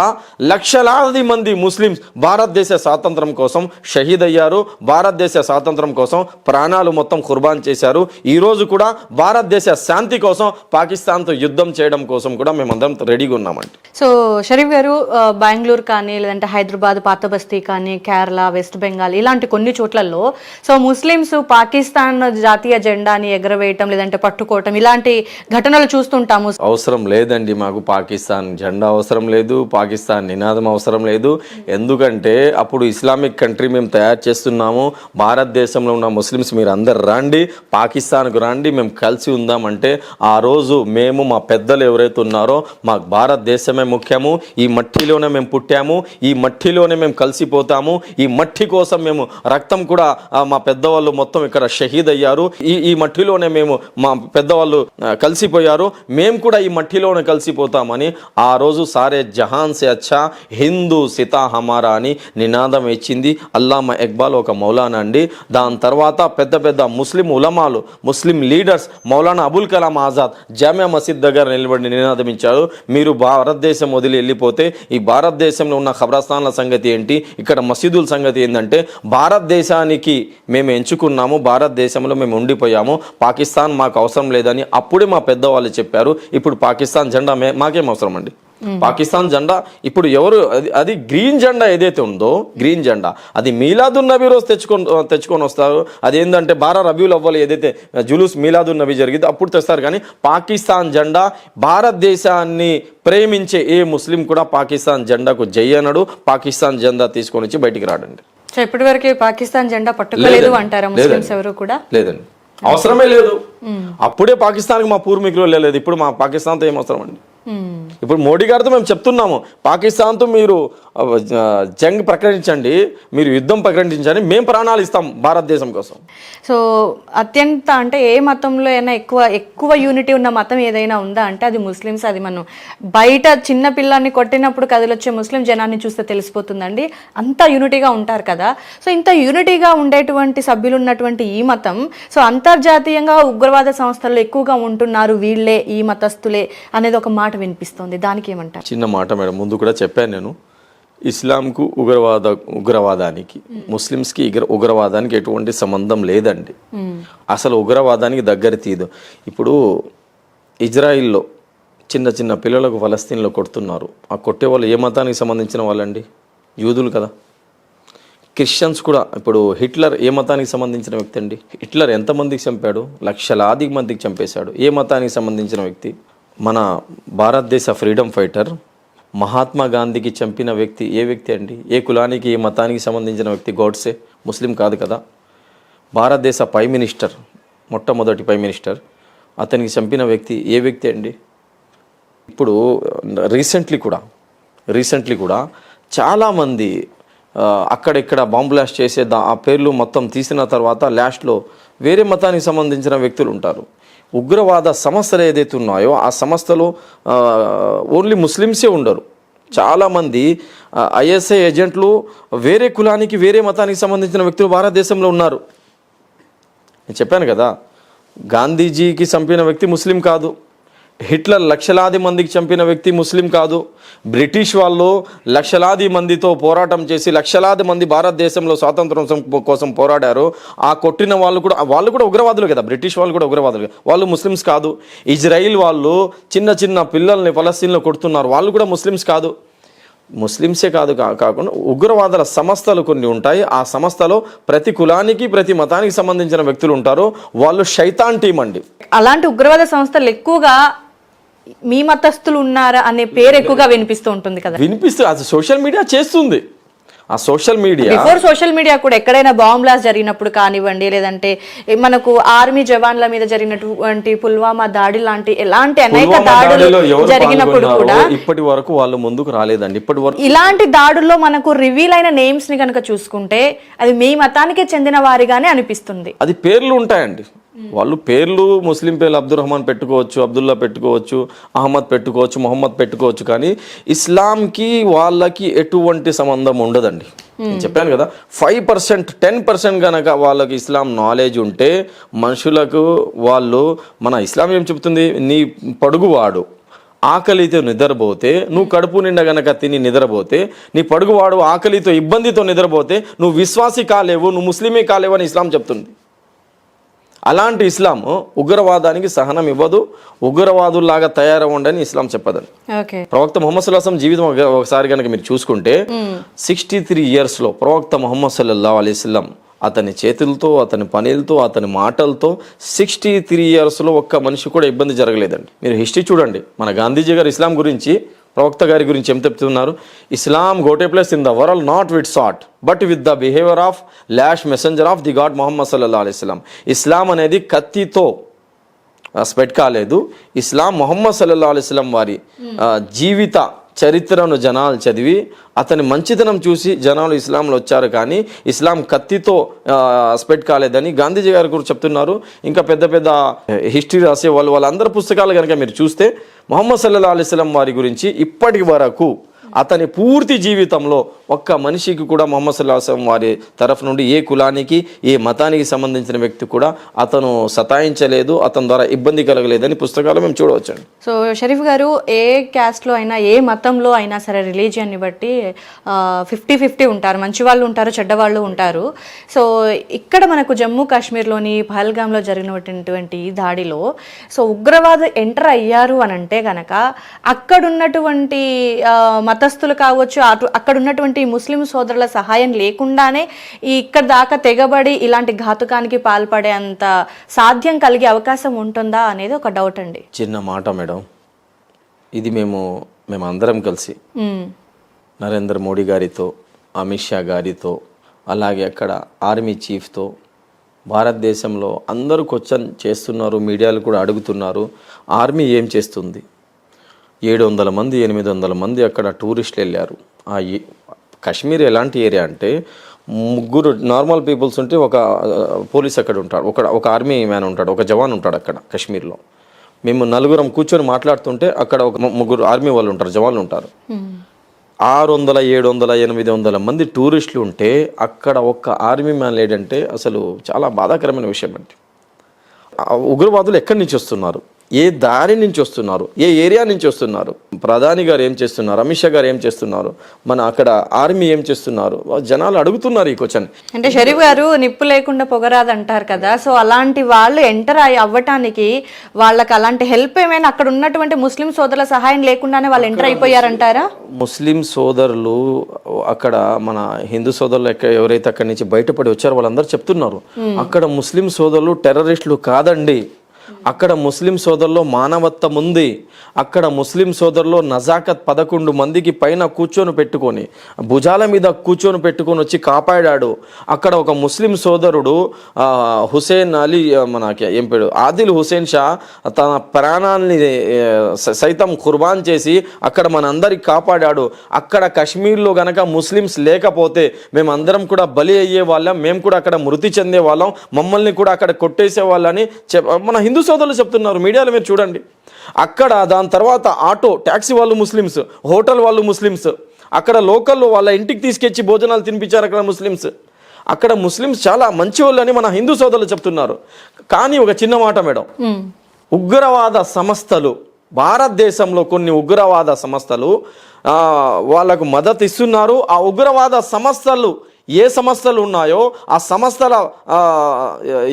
లక్షలాది మంది ముస్లిమ్స్ భారతదేశ స్వాతంత్రం కోసం షహీద్ అయ్యారు, భారతదేశ స్వాతంత్రం కోసం ప్రాణాలు మొత్తం ఖుర్బాన్ చేశారు. ఈరోజు కూడా భారతదేశ శాంతి కోసం, పాకిస్తాన్తో యుద్ధం చేయడం కోసం కూడా మేమందరం రెడీగా ఉన్నామండి. సో షరీఫ్ గారు, బెంగళూరు కానీ, లేదంటే హైదరాబాద్ పాత బస్తీ కానీ, కేరళ, వెస్ట్ బెంగాల్ ఇలాంటి కొన్ని చోట్లలో సో ముస్లిమ్స్ పాకిస్తాన్ జాతీయ జెండాని ఎగరవేయటం, లేదంటే పట్టుకోవటం, ఇలాంటి ఘటనలు చూస్తుంటాము. అవసరం లేదండి, మాకు పాకిస్తాన్ జెండా అవసరం లేదు, పాకిస్తాన్ నినాదం అవసరం లేదు. ఎందుకంటే అప్పుడు ఇస్లామిక్ కంట్రీ మేము తయారు చేస్తున్నాము. భారతదేశంలో ఉన్న ముస్లిమ్స్ మీరు అందరు రండి, పాకిస్తాన్కు రండి, మేము కలిసి ఉందామంటే ఆ రోజు మేము, మా పెద్దలు ఎవరైతే ఉన్నారో, మాకు భారతదేశమే ముఖ్యం. ముఖ్యము, ఈ మట్టిలోనే మేము పుట్టాము, ఈ మట్టిలోనే మేము కలిసిపోతాము, ఈ మట్టి కోసం మేము రక్తం కూడా మా పెద్దవాళ్ళు మొత్తం ఇక్కడ షహీద్ అయ్యారు, ఈ మట్టిలోనే మేము మా పెద్దవాళ్ళు కలిసిపోయారు, మేము కూడా ఈ మట్టిలోనే కలిసిపోతామని ఆ రోజు సారే జహాన్ సే అచ్చా హిందూ సితా హమారా అని నినాదం ఇచ్చింది అల్లామా ఇక్బాల్, ఒక మౌలానా అండి. దాని తర్వాత పెద్ద పెద్ద ముస్లిం ఉలమాలు, ముస్లిం లీడర్స్, మౌలానా అబుల్ కలాం ఆజాద్ జామియా మసీద్ దగ్గర నిలబడి నినాదమించారు, మీరు భారతదేశం వదిలి వెళ్ళిపోతే ఈ భారతదేశంలో ఉన్న ఖబరస్థాన్ల సంగతి ఏంటి, ఇక్కడ మసీదుల సంగతి ఏంటంటే భారతదేశానికి మేము ఎంచుకున్నాము, భారతదేశంలో మేము ఉండిపోయాము, పాకిస్తాన్ మాకు అవసరం లేదని అప్పుడే మా పెద్దవాళ్ళు చెప్పారు. ఇప్పుడు పాకిస్తాన్ జెండా మాకేం అవసరం అండి? పాకిస్తాన్ జెండా ఇప్పుడు ఎవరు, అది గ్రీన్ జెండా ఏదైతే ఉందో, గ్రీన్ జెండా అది మీలాదున్ నబీ రోజు తెచ్చుకొని వస్తారు. అదేంటంటే 12 రబీউল అవ్వల్ ఏదైతే జులూస్ మీలాదున్ నబీ జరిగిందో అప్పుడు తెస్తారు. కానీ పాకిస్తాన్ జెండా, భారతదేశాన్ని ప్రేమించే ఏ ముస్లిం కూడా పాకిస్తాన్ జెండాకు జై అనడు, పాకిస్తాన్ జెండా తీసుకొని వచ్చి బయటికి రాడండి. సో ఇప్పటివరకు పాకిస్తాన్ జెండా పట్టుకోలేదు అంటారా ముస్లిమ్స్ ఎవరు కూడా? లేదండి, అవసరమే లేదు. అప్పుడే పాకిస్తాన్కి మా పూర్వీకులు లేదు, ఇప్పుడు మా పాకిస్తాన్తో ఏం అవసరం అండి? ఇప్పుడు మోడీ గారితో మేము చెప్తున్నాము, పాకిస్తాన్తో మీరు జంగ్ ప్రకటించండి, మీరు యుద్ధం ప్రకటించండి, మేము ప్రాణాలు ఇస్తాం భారతదేశం కోసం. సో అత్యంత అంటే ఏ మతంలో అయినా ఎక్కువ యూనిటీ ఉన్న మతం ఏదైనా ఉందా అంటే అది ముస్లిమ్స్. అది మనం బయట చిన్న పిల్లాన్ని కొట్టినప్పుడు కదిలొచ్చే ముస్లిం జనాన్ని చూస్తే తెలిసిపోతుందండి, అంత యూనిటీగా ఉంటారు కదా. సో ఇంత యూనిటీగా ఉండేటువంటి సభ్యులు ఉన్నటువంటి ఈ మతం, సో అంతర్జాతీయంగా ఉగ్రవాద సంస్థల్లో ఎక్కువగా ఉంటున్నారు వీళ్ళే, ఈ మతస్థులే అనేది ఒక మాట వినిపిస్తుంది, దానికి ఏమంటారు? చిన్న మాట మేడం, ముందు కూడా చెప్పాను నేను, ఇస్లాంకు ఉగ్రవాదానికి ముస్లిమ్స్కి ఉగ్రవాదానికి ఎటువంటి సంబంధం లేదండి. అసలు ఉగ్రవాదానికి దగ్గర తీదు. ఇప్పుడు ఇజ్రాయిల్లో చిన్న చిన్న పిల్లలకు ఫలస్తీన్లో కొడుతున్నారు, ఆ కొట్టే వాళ్ళు ఏ మతానికి సంబంధించిన వాళ్ళండి? యూదులు కదా. క్రిస్టియన్స్ కూడా, ఇప్పుడు హిట్లర్ ఏ మతానికి సంబంధించిన వ్యక్తి అండి? హిట్లర్ ఎంతమందికి చంపాడు? లక్షలాది మందికి చంపేశాడు. ఏ మతానికి సంబంధించిన వ్యక్తి? మన భారతదేశ ఫ్రీడమ్ ఫైటర్ మహాత్మా గాంధీకి చంపిన వ్యక్తి ఏ వ్యక్తి అండి? ఏ కులానికి, ఏ మతానికి సంబంధించిన వ్యక్తి? గోడ్సే ముస్లిం కాదు కదా. భారతదేశ ప్రైమ్ మినిస్టర్, మొట్టమొదటి ప్రైమ్ మినిస్టర్, అతనికి చంపిన వ్యక్తి ఏ వ్యక్తి అండి? ఇప్పుడు రీసెంట్లీ కూడా చాలామంది అక్కడెక్కడ బాంబు బ్లాస్ట్ చేసే ఆ పేర్లు మొత్తం తీసిన తర్వాత లాస్ట్లో వేరే మతానికి సంబంధించిన వ్యక్తులు ఉంటారు. ఉగ్రవాద సంస్థలు ఏదైతే ఉన్నాయో ఆ సంస్థలో ఓన్లీ ముస్లిమ్సే ఉండరు. చాలామంది ఐఎస్ఐ ఏజెంట్లు వేరే కులానికి, వేరే మతానికి సంబంధించిన వ్యక్తులు భారతదేశంలో ఉన్నారు. నేను చెప్పాను కదా, గాంధీజీకి చంపిన వ్యక్తి ముస్లిం కాదు, హిట్లర్ లక్షలాది మందికి చంపిన వ్యక్తి ముస్లిం కాదు, బ్రిటిష్ వాళ్ళు లక్షలాది మందితో పోరాటం చేసి లక్షలాది మంది భారతదేశంలో స్వాతంత్రం కోసం పోరాడారు. ఆ కొట్టిన వాళ్ళు కూడా ఉగ్రవాదులు కదా, బ్రిటిష్ వాళ్ళు కూడా ఉగ్రవాదులు, వాళ్ళు ముస్లిమ్స్ కాదు. ఇజ్రాయిల్ వాళ్ళు చిన్న చిన్న పిల్లల్ని ఫలస్తీన్లో కొడుతున్నారు, వాళ్ళు కూడా ముస్లిమ్స్ కాదు. ముస్లిమ్సే కాకుండా ఉగ్రవాదుల సంస్థలు కొన్ని ఉంటాయి. ఆ సంస్థలో ప్రతి కులానికి, ప్రతి మతానికి సంబంధించిన వ్యక్తులు ఉంటారు. వాళ్ళు శైతాన్ టీం అండి. అలాంటి ఉగ్రవాద సంస్థలు ఎక్కువగా మీ మతస్థులు ఉన్నారా అనే పేరు ఎక్కువగా వినిపిస్తూ ఉంటుంది కదా. అది సోషల్ మీడియా చేస్తుంది. ఆ social media, before social media కూడా ఎక్కడైనా బాంబ్ బ్లాస్ట్ జరిగినప్పుడు కానివ్వండి, లేదంటే మనకు ఆర్మీ జవాన్ల మీద జరిగినటువంటి పుల్వామా దాడి లాంటి ఎలాంటి అనేక దాడులు జరిగినప్పుడు కూడా ఇప్పటి వరకు వాళ్ళు ముందుకు రాలేదండి. ఇప్పటి వరకు ఇలాంటి దాడుల్లో మనకు రివీల్ అయిన నేమ్స్ ని కనుక చూసుకుంటే అది మీ మతానికి చెందిన వారిగానే అనిపిస్తుంది. అది పేర్లు ఉంటాయండి, వాళ్ళు పేర్లు ముస్లిం పేర్లు అబ్దుల్ రహమాన్ పెట్టుకోవచ్చు, అబ్దుల్లా పెట్టుకోవచ్చు, అహ్మద్ పెట్టుకోవచ్చు, మొహమ్మద్ పెట్టుకోవచ్చు, కానీ ఇస్లాంకి వాళ్ళకి ఎటువంటి సంబంధం ఉండదండి. నేను చెప్పాను కదా, 5% 10% కనుక వాళ్ళకి ఇస్లాం నాలెడ్జ్ ఉంటే మనుషులకు, వాళ్ళు మన ఇస్లాం ఏం చెప్తుంది, నీ పొడుగువాడు ఆకలితో నిద్రపోతే, నువ్వు కడుపు నిండా గనక తిని నిద్రపోతే, నీ పొడుగువాడు ఆకలితో ఇబ్బందితో నిద్రపోతే నువ్వు విశ్వాసి కాలేవు, నువ్వు ముస్లిమే కాలేవు అని ఇస్లాం చెప్తుంది. అలాంటి ఇస్లాం ఉగ్రవాదానికి సహనం ఇవ్వదు, ఉగ్రవాదుల్లాగా తయారవ్వండి ఇస్లాం చెప్పదని. ప్రవక్త ముహమ్మద్ సల్లల్లాహు అలైహి వసల్లం జీవితం ఒకసారి కనుక మీరు చూసుకుంటే 63 yearsలో ప్రవక్త ముహమ్మద్ సల్లల్లాహు అలైహి వసల్లం అతని చేతులతో, అతని పనులతో, అతని మాటలతో 63 yearsలో ఒక్క మనిషి కూడా ఇబ్బంది జరగలేదండి. మీరు హిస్టరీ చూడండి. మన గాంధీజీ గారు ఇస్లాం గురించి, ప్రవక్త గారి గురించి ఏం చెప్తున్నారు? Islam got a place in the world not with sword but with the behaviour of last messenger of the God Muhammad సల్లల్లాహు అలైహి వసల్లం. ఇస్లాం అనేది కత్తితో స్ప్రెడ్ కాలేదు. ఇస్లాం ముహమ్మద్ సల్లల్లాహు అలైహి వసల్లం వారి జీవిత చరిత్రను జనాలు చదివి అతని మంచితనం చూసి జనాలు ఇస్లాంలో వచ్చారు, కానీ ఇస్లాం కత్తితో స్ప్రెడ్ కాలేదని గాంధీజీ గారు కూడా చెప్తున్నారు. ఇంకా పెద్ద పెద్ద హిస్టరీ రాసే వాళ్ళందరి పుస్తకాలు కనుక మీరు చూస్తే ముహమ్మద్ సల్లల్లాహు అలైహి వసల్లం వారి గురించి ఇప్పటి వరకు అతని పూర్తి జీవితంలో ఒక్క మనిషికి కూడా ముహమ్మద్ సల్లల్లాహు అలైహి వసల్లం వారి తరఫు నుండి ఏ కులానికి ఏ మతానికి సంబంధించిన వ్యక్తి కూడా అతను సతాయించలేదు, అతని ద్వారా ఇబ్బంది కలగలేదని పుస్తకాలు మేము చూడవచ్చండి. సో షరీఫ్ గారు, ఏ క్యాస్ట్లో అయినా ఏ మతంలో అయినా సరే రిలీజియన్ని బట్టి 50-50 ఉంటారు, మంచి వాళ్ళు ఉంటారు, చెడ్డవాళ్ళు ఉంటారు. సో ఇక్కడ మనకు జమ్మూ కాశ్మీర్లోని పహల్గామ్లో జరిగినటువంటి దాడిలో సో ఉగ్రవాద ఎంటర్ అయ్యారు అని అంటే కనుక అక్కడున్నటువంటి మతస్థులు కావచ్చు, అక్కడ ఉన్నటువంటి ముస్లిం సోదరుల సహాయం లేకుండానే ఇక్కడ దాకా తెగబడి ఇలాంటి ఘాతుకానికి పాల్పడే అంత సాధ్యం కలిగే అవకాశం ఉంటుందా అనేది ఒక డౌట్ అండి. చిన్న మాట మేడం, ఇది మేము అందరం కలిసి నరేంద్ర మోడీ గారితో, అమిత్ షా గారితో, అలాగే అక్కడ ఆర్మీ చీఫ్తో, భారతదేశంలో అందరూ క్వశ్చన్ చేస్తున్నారు, మీడియాలు కూడా అడుగుతున్నారు, ఆర్మీ ఏం చేస్తుంది? 700 మంది 800 మంది అక్కడ టూరిస్టులు వెళ్ళారు. కాశ్మీర్ ఎలాంటి ఏరియా అంటే 3 నార్మల్ పీపుల్స్ ఉంటే ఒక పోలీస్ అక్కడ ఉంటాడు, ఒక ఆర్మీ మ్యాన్ ఉంటాడు, ఒక జవాన్ ఉంటాడు అక్కడ కాశ్మీర్లో. మేము 4 కూర్చొని మాట్లాడుతుంటే అక్కడ ఒక 3 ఆర్మీ వాళ్ళు ఉంటారు, జవాన్లు ఉంటారు. 600, 700, 800 మంది టూరిస్టులు ఉంటే అక్కడ ఒక్క ఆర్మీ మ్యాన్ లేడంటే అసలు చాలా బాధాకరమైన విషయం అండి. ఉగ్రవాదులు ఎక్కడి నుంచి వస్తున్నారు, ఏ దారి నుంచి వస్తున్నారు, ఏ ఏరియా నుంచి వస్తున్నారు, ప్రధాని గారు ఏం చేస్తున్నారు, అమిత్ షా గారు ఏం చేస్తున్నారు, మన అక్కడ ఆర్మీ ఏం చేస్తున్నారు, జనాలు అడుగుతున్నారు ఈ క్వశ్చన్. అంటే షరీఫ్ గారు, నిప్పు లేకుండా పొగరాదు అంటారు కదా, సో అలాంటి వాళ్ళు ఎంటర్ అవ్వటానికి వాళ్ళకి అలాంటి హెల్ప్ ఏమైనా అక్కడ ఉన్నటువంటి ముస్లిం సోదరుల సహాయం లేకుండానే వాళ్ళు ఎంటర్ అయిపోయారంటారా? ముస్లిం సోదరులు అక్కడ మన హిందూ సోదరులు ఎవరైతే అక్కడి నుంచి బయటపడి వచ్చారో వాళ్ళందరూ చెప్తున్నారు, అక్కడ ముస్లిం సోదరులు టెర్రరిస్టులు కాదండి, అక్కడ ముస్లిం సోదరులో మానవత్వం ఉంది. అక్కడ ముస్లిం సోదరులో నజాకత్ 11 మందికి పైన కూర్చొని పెట్టుకొని, భుజాల మీద కూర్చొని పెట్టుకొని వచ్చి కాపాడాడు. అక్కడ ఒక ముస్లిం సోదరుడు హుసేన్ అలీ, మనకి ఏం పేరు, ఆదిల్ హుసేన్ షా తన ప్రాణాన్ని సైతం ఖుర్బాన్ చేసి అక్కడ మనందరికి కాపాడాడు. అక్కడ కాశ్మీర్లో గనక ముస్లిమ్స్ లేకపోతే మేమందరం కూడా బలి అయ్యే వాళ్ళం, మేము కూడా అక్కడ మృతి చెందే వాళ్ళం, మమ్మల్ని కూడా అక్కడ కొట్టేసే వాళ్ళని మన హిందూ సోదరులు చెప్తున్నారు. మీడియాలో మీరు చూడండి. అక్కడ దాని తర్వాత ఆటో ట్యాక్సీ వాళ్ళు ముస్లిమ్స్, హోటల్ వాళ్ళు ముస్లిమ్స్, అక్కడ లోకల్లో వాళ్ళ ఇంటికి తీసుకొచ్చి భోజనాలు తినిపించారు అక్కడ ముస్లిమ్స్. అక్కడ ముస్లిమ్స్ చాలా మంచి వాళ్ళు అని మన హిందూ సోదరులు చెప్తున్నారు. కానీ ఒక చిన్న మాట మేడం, ఉగ్రవాద సంస్థలు, భారతదేశంలో కొన్ని ఉగ్రవాద సంస్థలు వాళ్ళకు మద్దతు ఇస్తున్నారు. ఆ ఉగ్రవాద సంస్థలు ఏ సంస్థలు ఉన్నాయో ఆ సంస్థల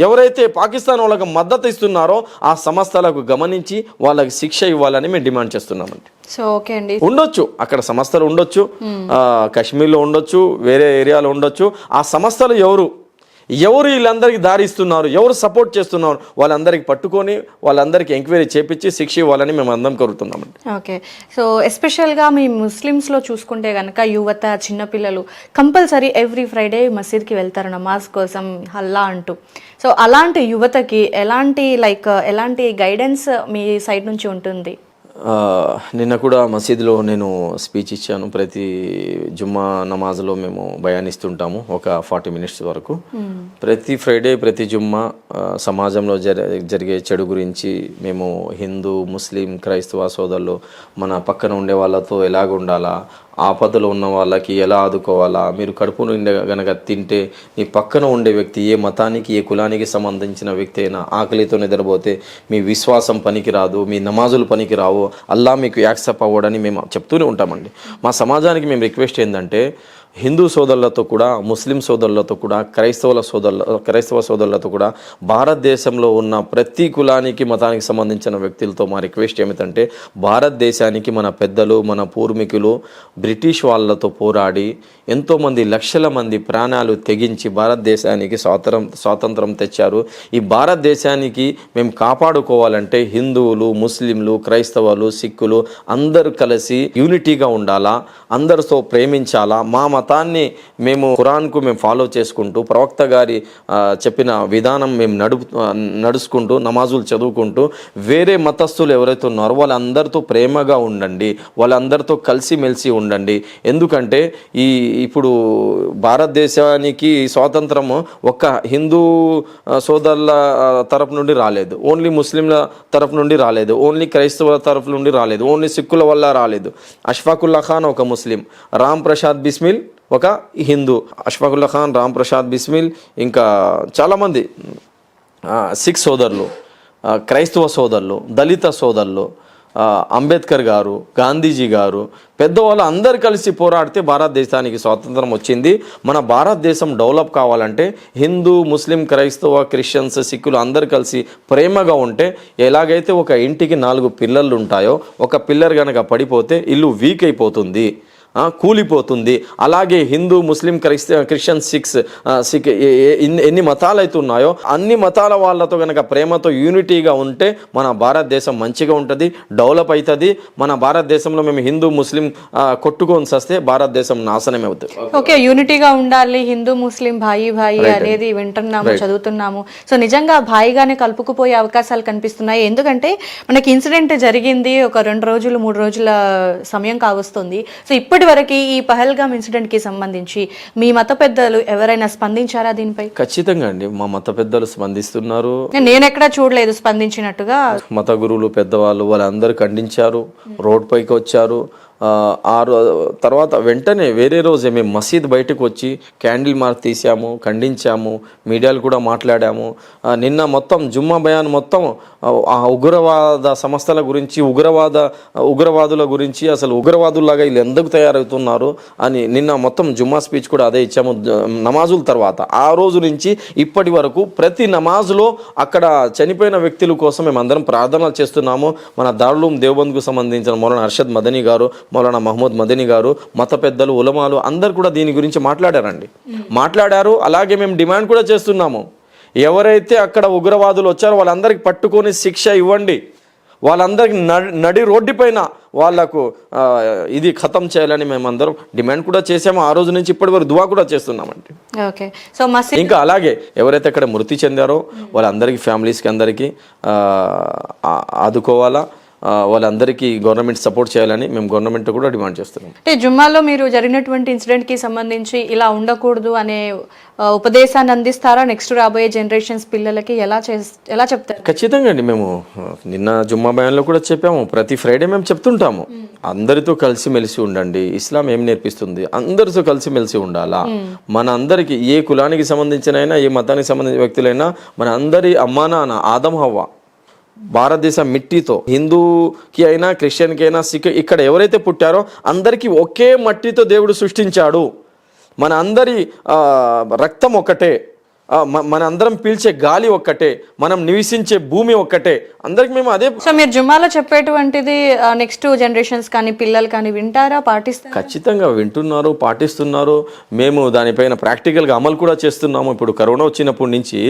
ఎవరైతే పాకిస్తాన్ వాళ్ళకు మద్దతు ఇస్తున్నారో ఆ సంస్థలకు గమనించి వాళ్ళకి శిక్ష ఇవ్వాలని మేము డిమాండ్ చేస్తున్నామండి. సో ఓకే అండి, ఉండొచ్చు అక్కడ సంస్థలు ఉండొచ్చు, కాశ్మీర్లో ఉండొచ్చు, వేరే ఏరియాలో ఉండొచ్చు. ఆ సంస్థలు ఎవరు వీళ్ళందరికీ దారి ఇస్తున్నారు, ఎవరు సపోర్ట్ చేస్తున్నారు, వాళ్ళందరికీ పట్టుకొని వాళ్ళందరికీ ఎంక్వైరీ చేపించి శిక్ష ఇవ్వాలని మేము అందరం కోరుతున్నామండి. ఓకే. సో ఎస్పెషల్గా మీ ముస్లిమ్స్లో చూసుకుంటే కనుక యువత, చిన్నపిల్లలు కంపల్సరీ ఎవ్రీ ఫ్రైడే మసీద్కి వెళ్తారు నమాజ్ కోసం, హల్లా అంటూ. సో అలాంటి యువతకి ఎలాంటి గైడెన్స్ మీ సైడ్ నుంచి ఉంటుంది? నిన్న కూడా మసీదులో నేను స్పీచ్ ఇచ్చాను. ప్రతి జుమ్మా నమాజ్లో మేము బయానిస్తుంటాము ఒక 40 minutes వరకు. ప్రతి ఫ్రైడే, ప్రతి జుమ్మా సమాజంలో జరిగే చెడు గురించి మేము హిందూ, ముస్లిం, క్రైస్తవ సోదరులు మన పక్కన ఉండే వాళ్ళతో ఎలాగ ఉండాలా, ఆపదలో ఉన్న వాళ్ళకి ఎలా ఆదుకోవాలా, మీరు కడుపు నిండా గనక తింటే నీ పక్కన ఉండే వ్యక్తి ఏ మతానికి ఏ కులానికి సంబంధించిన వ్యక్తి అయినా ఆకలితో నిద్రపోతే మీ విశ్వాసం పనికిరాదు, మీ నమాజులు పనికిరావు, అల్లా మీకు యాక్సెప్ట్ అవ్వడని మేము చెప్తూనే ఉంటామండి. మా సమాజానికి మేము రిక్వెస్ట్ ఏంటంటే హిందూ సోదరులతో కూడా, ముస్లిం సోదరులతో కూడా, క్రైస్తవ సోదరులతో కూడా, భారతదేశంలో ఉన్న ప్రతి కులానికి మతానికి సంబంధించిన వ్యక్తులతో మా రిక్వెస్ట్ ఏమిటంటే భారతదేశానికి మన పెద్దలు, మన పూర్వీకులు బ్రిటిష్ వాళ్ళతో పోరాడి ఎంతోమంది లక్షల మంది ప్రాణాలు తెగించి భారతదేశానికి స్వాతంత్రం తెచ్చారు. ఈ భారతదేశానికి మేము కాపాడుకోవాలంటే హిందువులు, ముస్లింలు, క్రైస్తవులు, సిక్కులు అందరూ కలిసి యూనిటీగా ఉండాలా, అందరితో ప్రేమించాలా, మా మతాన్ని మేము ఖురాన్కు మేము ఫాలో చేసుకుంటూ ప్రవక్త గారి చెప్పిన విధానం మేము నడుచుకుంటూ నమాజులు చదువుకుంటూ వేరే మతస్థులు ఎవరైతే ఉన్నారో వాళ్ళందరితో ప్రేమగా ఉండండి, వాళ్ళందరితో కలిసిమెలిసి ఉండండి. ఎందుకంటే ఇప్పుడు భారతదేశానికి స్వాతంత్రము ఒక్క హిందూ సోదరుల తరపు నుండి రాలేదు, ఓన్లీ ముస్లింల తరపు నుండి రాలేదు, ఓన్లీ క్రైస్తవుల తరపు నుండి రాలేదు, ఓన్లీ సిక్కుల వల్ల రాలేదు. అష్ఫాకుల్లా ఖాన్ ఒక ముస్లిం, రామ్ ప్రసాద్ బిస్మిల్ ఒక హిందూ. అష్ఫాకుల్లా ఖాన్, రామ్ ప్రసాద్ బిస్మిల్, ఇంకా చాలామంది సిక్ సోదరులు, క్రైస్తవ సోదరులు, దళిత సోదరులు, అంబేద్కర్ గారు, గాంధీజీ గారు, పెద్దవాళ్ళు అందరు కలిసి పోరాడితే భారతదేశానికి స్వాతంత్రం వచ్చింది. మన భారతదేశం డెవలప్ కావాలంటే హిందూ, ముస్లిం, క్రైస్తవ, క్రిస్టియన్స్, సిక్కులు అందరు కలిసి ప్రేమగా ఉంటే, ఎలాగైతే ఒక ఇంటికి 4 పిల్లర్లు ఉంటాయో ఒక పిల్లర్ కనుక పడిపోతే ఇల్లు వీక్ అయిపోతుంది, కూలిపోతుంది. అలాగే హిందూ, ముస్లిం, క్రిస్టియన్, సిక్ ఎన్ని మతాలు అయితే ఉన్నాయో అన్ని మతాల వాళ్ళతో కనుక ప్రేమతో యూనిటీగా ఉంటే మన భారతదేశం మంచిగా ఉంటుంది, డెవలప్ అవుతుంది. మన భారతదేశంలో మేము హిందూ, ముస్లిం కొట్టుకొని వస్తే భారతదేశం నాశనమే అవుతుంది. ఓకే, యూనిటీగా ఉండాలి, హిందూ ముస్లిం భాయి అనేది వింటున్నాము, చదువుతున్నాము. సో నిజంగా భాయిగానే కలుపుకుపోయే అవకాశాలు కనిపిస్తున్నాయి. ఎందుకంటే మనకి ఇన్సిడెంట్ జరిగింది ఒక 2 రోజులు 3 రోజుల సమయం కావస్తుంది. సో ఇప్పటి వరకు ఈ పహల్గామ్ ఇన్సిడెంట్ కి సంబంధించి మీ మత పెద్దలు ఎవరైనా స్పందించారా దీనిపై? ఖచ్చితంగా అండి, మా మత పెద్దలు స్పందిస్తున్నారు. నేను ఎక్కడా చూడలేదు స్పందించినట్టుగా. మత గురువులు, పెద్దవాళ్ళు వాళ్ళందరూ ఖండించారు, రోడ్ పైకి వచ్చారు. తర్వాత వెంటనే వేరే రోజే మేము మసీద్ బయటకు వచ్చి క్యాండిల్ మార్క్ తీసాము, ఖండించాము, మీడియాలు కూడా మాట్లాడాము. నిన్న మొత్తం జుమ్మా బయాన్ మొత్తం ఆ ఉగ్రవాద సంస్థల గురించి, ఉగ్రవాదుల గురించి, అసలు ఉగ్రవాదుల్లాగా వీళ్ళు ఎందుకు తయారవుతున్నారు అని నిన్న మొత్తం జుమ్మా స్పీచ్ కూడా అదే ఇచ్చాము. నమాజుల తర్వాత ఆ రోజు నుంచి ఇప్పటి వరకు ప్రతి నమాజులో అక్కడ చనిపోయిన వ్యక్తుల కోసం మేము అందరం ప్రార్థనలు చేస్తున్నాము. మన దారులూమ్ దేవబంద్కు సంబంధించిన మౌలానా అర్షద్ మదనీ గారు, మౌలానా మహమ్మద్ మదనీ గారు, మత పెద్దలు, ఉలమాలు అందరు కూడా దీని గురించి మాట్లాడారు. అలాగే మేము డిమాండ్ కూడా చేస్తున్నాము, ఎవరైతే అక్కడ ఉగ్రవాదులు వచ్చారో వాళ్ళందరికీ పట్టుకొని శిక్ష ఇవ్వండి, వాళ్ళందరికీ నడి రోడ్డుపైన వాళ్లకు ఇది ఖతం చేయాలని మేమందరం డిమాండ్ కూడా చేసాము. ఆ రోజు నుంచి ఇప్పటి వరకు దువా కూడా చేస్తున్నామండి. ఓకే, సో ఇంకా అలాగే ఎవరైతే అక్కడ మృతి చెందారో వాళ్ళందరికీ, ఫ్యామిలీస్కి అందరికీ ఆదుకోవాలా, వాళ్ళందరికీ గవర్నమెంట్ సపోర్ట్ చేయాలని మేము గవర్నమెంట్ కూడా డిమాండ్ చేస్తున్నాం. అంటే జుమ్మాలో మీరు జరిగినటువంటి ఇన్సిడెంట్ కి సంబంధించి ఇలా ఉండకూడదు అనే ఉపదేశాన్ని అందిస్తారా? నెక్స్ట్ రాబోయే జనరేషన్స్ పిల్లలకి ఎలా చెప్తారు? ఖచ్చితంగా అండి, మేము నిన్న జుమ్మా బయాన్లో కూడా చెప్పాము, ప్రతి ఫ్రైడే మేము చెప్తుంటాము, అందరితో కలిసిమెలిసి ఉండండి. ఇస్లాం ఏం నేర్పిస్తుంది? అందరితో కలిసిమెలిసి ఉండాలా. మన అందరికి ఏ కులానికి సంబంధించిన, ఏ మతానికి సంబంధించిన వ్యక్తులైనా మన అందరి అమ్మా నాన్న ఆదం హవ్వ భారతదేశ మిట్టితో, హిందూకి అయినా క్రిస్టియన్కి అయినా సిక్ ఇక్కడ ఎవరైతే పుట్టారో అందరికీ ఒకే మట్టితో దేవుడు సృష్టించాడు. మన అందరి రక్తం ఒక్కటే, మన అందరం పీల్చే గాలి ఒక్కటే, మనం నివసించే భూమి ఒక్కటే, అందరికి మేము అదే. సో మీరు జుమ్మాలో చెప్పేటువంటిది నెక్స్ట్ జనరేషన్స్ కానీ పిల్లలు కానీ వింటారా, పాటిస్తారా? ఖచ్చితంగా వింటున్నారు, పాటిస్తున్నారు. మేము దానిపైన ప్రాక్టికల్గా అమలు కూడా చేస్తున్నాము. ఇప్పుడు కరోనా వచ్చినప్పటి నుంచి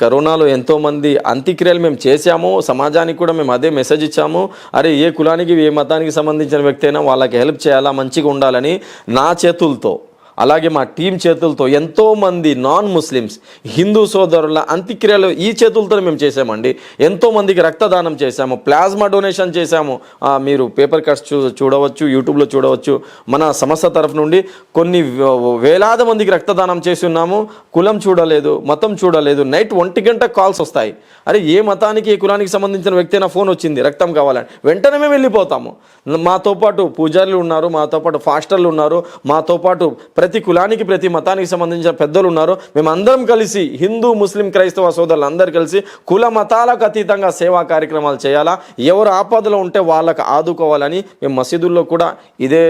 కరోనాలో ఎంతోమంది అంత్యక్రియలు మేము చేశాము, సమాజానికి కూడా మేము అదే మెసేజ్ ఇచ్చాము. అరే, ఏ కులానికి, ఏ మతానికి సంబంధించిన వ్యక్తి అయినా వాళ్ళకి హెల్ప్ చేయాలా, మంచిగా ఉండాలని నా చేతులతో, అలాగే మా టీం చేతులతో ఎంతోమంది నాన్ ముస్లిమ్స్, హిందూ సోదరుల అంత్యక్రియలు ఈ చేతులతో మేము చేసామండి. ఎంతోమందికి రక్తదానం చేశాము, ప్లాస్మా డొనేషన్ చేశాము. మీరు పేపర్ కట్స్ చూడవచ్చు, యూట్యూబ్లో చూడవచ్చు. మన సంస్థ తరఫు నుండి కొన్ని వేలాది మందికి రక్తదానం చేసి ఉన్నాము. కులం చూడలేదు, మతం చూడలేదు. నైట్ 1 గంట కాల్స్ వస్తాయి. అరే, ఏ మతానికి, ఏ కులానికి సంబంధించిన వ్యక్తి అయినా ఫోన్ వచ్చింది రక్తం కావాలని, వెంటనే మేము వెళ్ళిపోతాము. మాతో పాటు పూజారులు ఉన్నారు, మాతో పాటు ఫాస్టర్లు ఉన్నారు, మాతో పాటు ప్రతి కులానికి, ప్రతి మతానికి సంబంధించిన పెద్దలు ఉన్నారు. మేము అందరం కలిసి, హిందూ, ముస్లిం, క్రైస్తవ సోదరులు అందరు కలిసి కుల మతాలకు అతీతంగా సేవా కార్యక్రమాలు చేయాలా, ఎవరు ఆపదలో ఉంటే వాళ్ళకు ఆదుకోవాలని మేము మసీదుల్లో కూడా ఇదే,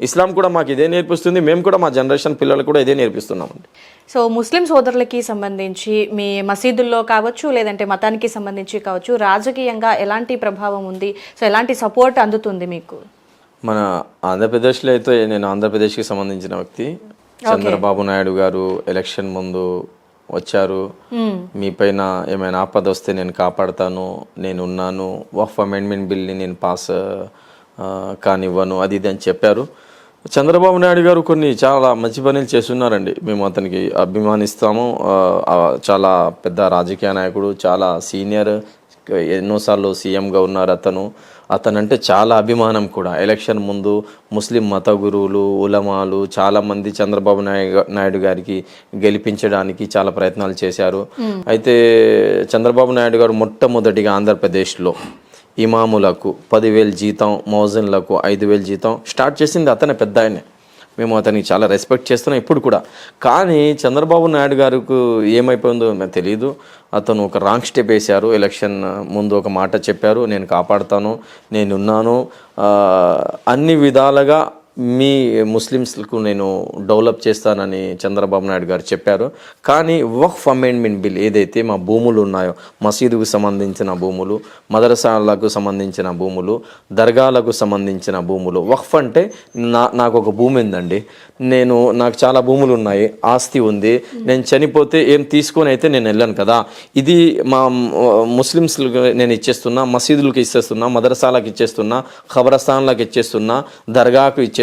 ఇస్లాం కూడా మాకు ఇదే నేర్పిస్తుంది. మేము కూడా మా జనరేషన్ పిల్లలకు కూడా ఇదే నేర్పిస్తున్నామండి. సో ముస్లిం సోదరులకి సంబంధించి మీ మసీదుల్లో కావచ్చు, లేదంటే మతానికి సంబంధించి కావచ్చు, రాజకీయంగా ఎలాంటి ప్రభావం ఉంది? సో ఎలాంటి సపోర్ట్ అందుతుంది మీకు? మన ఆంధ్రప్రదేశ్లో అయితే, నేను ఆంధ్రప్రదేశ్కి సంబంధించిన వ్యక్తి, చంద్రబాబు నాయుడు గారు ఎలక్షన్ ముందు వచ్చారు, మీ పైన ఏమైనా ఆపద వస్తే నేను కాపాడతాను, నేనున్నాను, వక్ఫ్ అమెండ్మెంట్ బిల్ని నేను పాస్ కానివ్వను, అది ఇది అని చెప్పారు. చంద్రబాబు నాయుడు గారు కొన్ని చాలా మంచి పనులు చేస్తున్నారండి. మేము అతనికి అభిమానిస్తాము. చాలా పెద్ద రాజకీయ నాయకుడు, చాలా సీనియర్, ఎన్నోసార్లు సీఎంగా ఉన్నారు అతనంటే చాలా అభిమానం కూడా. ఎలక్షన్ ముందు ముస్లిం మత గురువులు, ఉలమాలు చాలామంది చంద్రబాబు నాయుడు గారికి గెలిపించడానికి చాలా ప్రయత్నాలు చేశారు. అయితే చంద్రబాబు నాయుడు గారు మొట్టమొదటిగా ఆంధ్రప్రదేశ్లో ఇమాములకు 10,000 జీతం, మౌజన్లకు 5,000 జీతం స్టార్ట్ చేసింది అతనే, పెద్ద ఆయనే. మేము అతనికి చాలా రెస్పెక్ట్ చేస్తున్నాం ఇప్పుడు కూడా. కానీ చంద్రబాబు నాయుడు గారికి ఏమైపోయిందో నాకు తెలియదు. అతను ఒక రాంగ్ స్టెప్ వేశారు. ఎలక్షన్ ముందు ఒక మాట చెప్పారు, నేను కాపాడుతాను, నేనున్నాను, అన్ని విధాలుగా మీ ముస్లిమ్స్కు నేను డెవలప్ చేస్తానని చంద్రబాబు నాయుడు గారు చెప్పారు. కానీ వక్ఫ్ అమెండ్మెంట్ బిల్ ఏదైతే మా భూములు ఉన్నాయో, మసీదుకు సంబంధించిన భూములు, మదరసాలకు సంబంధించిన భూములు, దర్గాలకు సంబంధించిన భూములు, వక్ఫ్ అంటే నాకు ఒక భూమి ఉందండి, నాకు చాలా భూములు ఉన్నాయి, ఆస్తి ఉంది, నేను చనిపోతే ఏం తీసుకొని అయితే నేను వెళ్ళాను కదా, ఇది మా ముస్లిమ్స్లకు నేను ఇచ్చేస్తున్నా, మసీదులకు ఇచ్చేస్తున్నా, మదరసాలకు ఇచ్చేస్తున్నా, ఖబరస్థాన్లకు ఇచ్చేస్తున్నా, దర్గాకు ఇచ్చేస్తున్నా,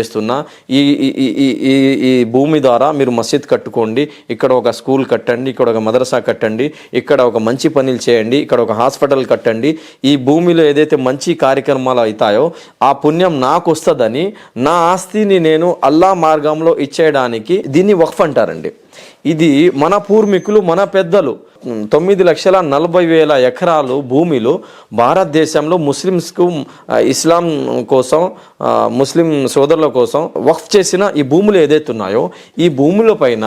ఈ భూమి ద్వారా మీరు మసీద్ కట్టుకోండి, ఇక్కడ ఒక స్కూల్ కట్టండి, ఇక్కడ ఒక మదరసా కట్టండి, ఇక్కడ ఒక మంచి పనులు చేయండి, ఇక్కడ ఒక హాస్పిటల్ కట్టండి, ఈ భూమిలో ఏదైతే మంచి కార్యక్రమాలు అవుతాయో ఆ పుణ్యం నాకు వస్తుందని నా ఆస్తిని నేను అల్లా మార్గంలో ఇచ్చేయడానికి దీన్ని వక్ఫ్ అంటారండి. ఇది మన పూర్వీకులు, మన పెద్దలు 9,40,000 ఎకరాలు భూమిలో భారతదేశంలో ముస్లిమ్స్కు, ఇస్లాం కోసం, ముస్లిం సోదరుల కోసం వక్ఫ్ చేసిన ఈ భూములు ఏదైతే ఉన్నాయో ఈ భూముల పైన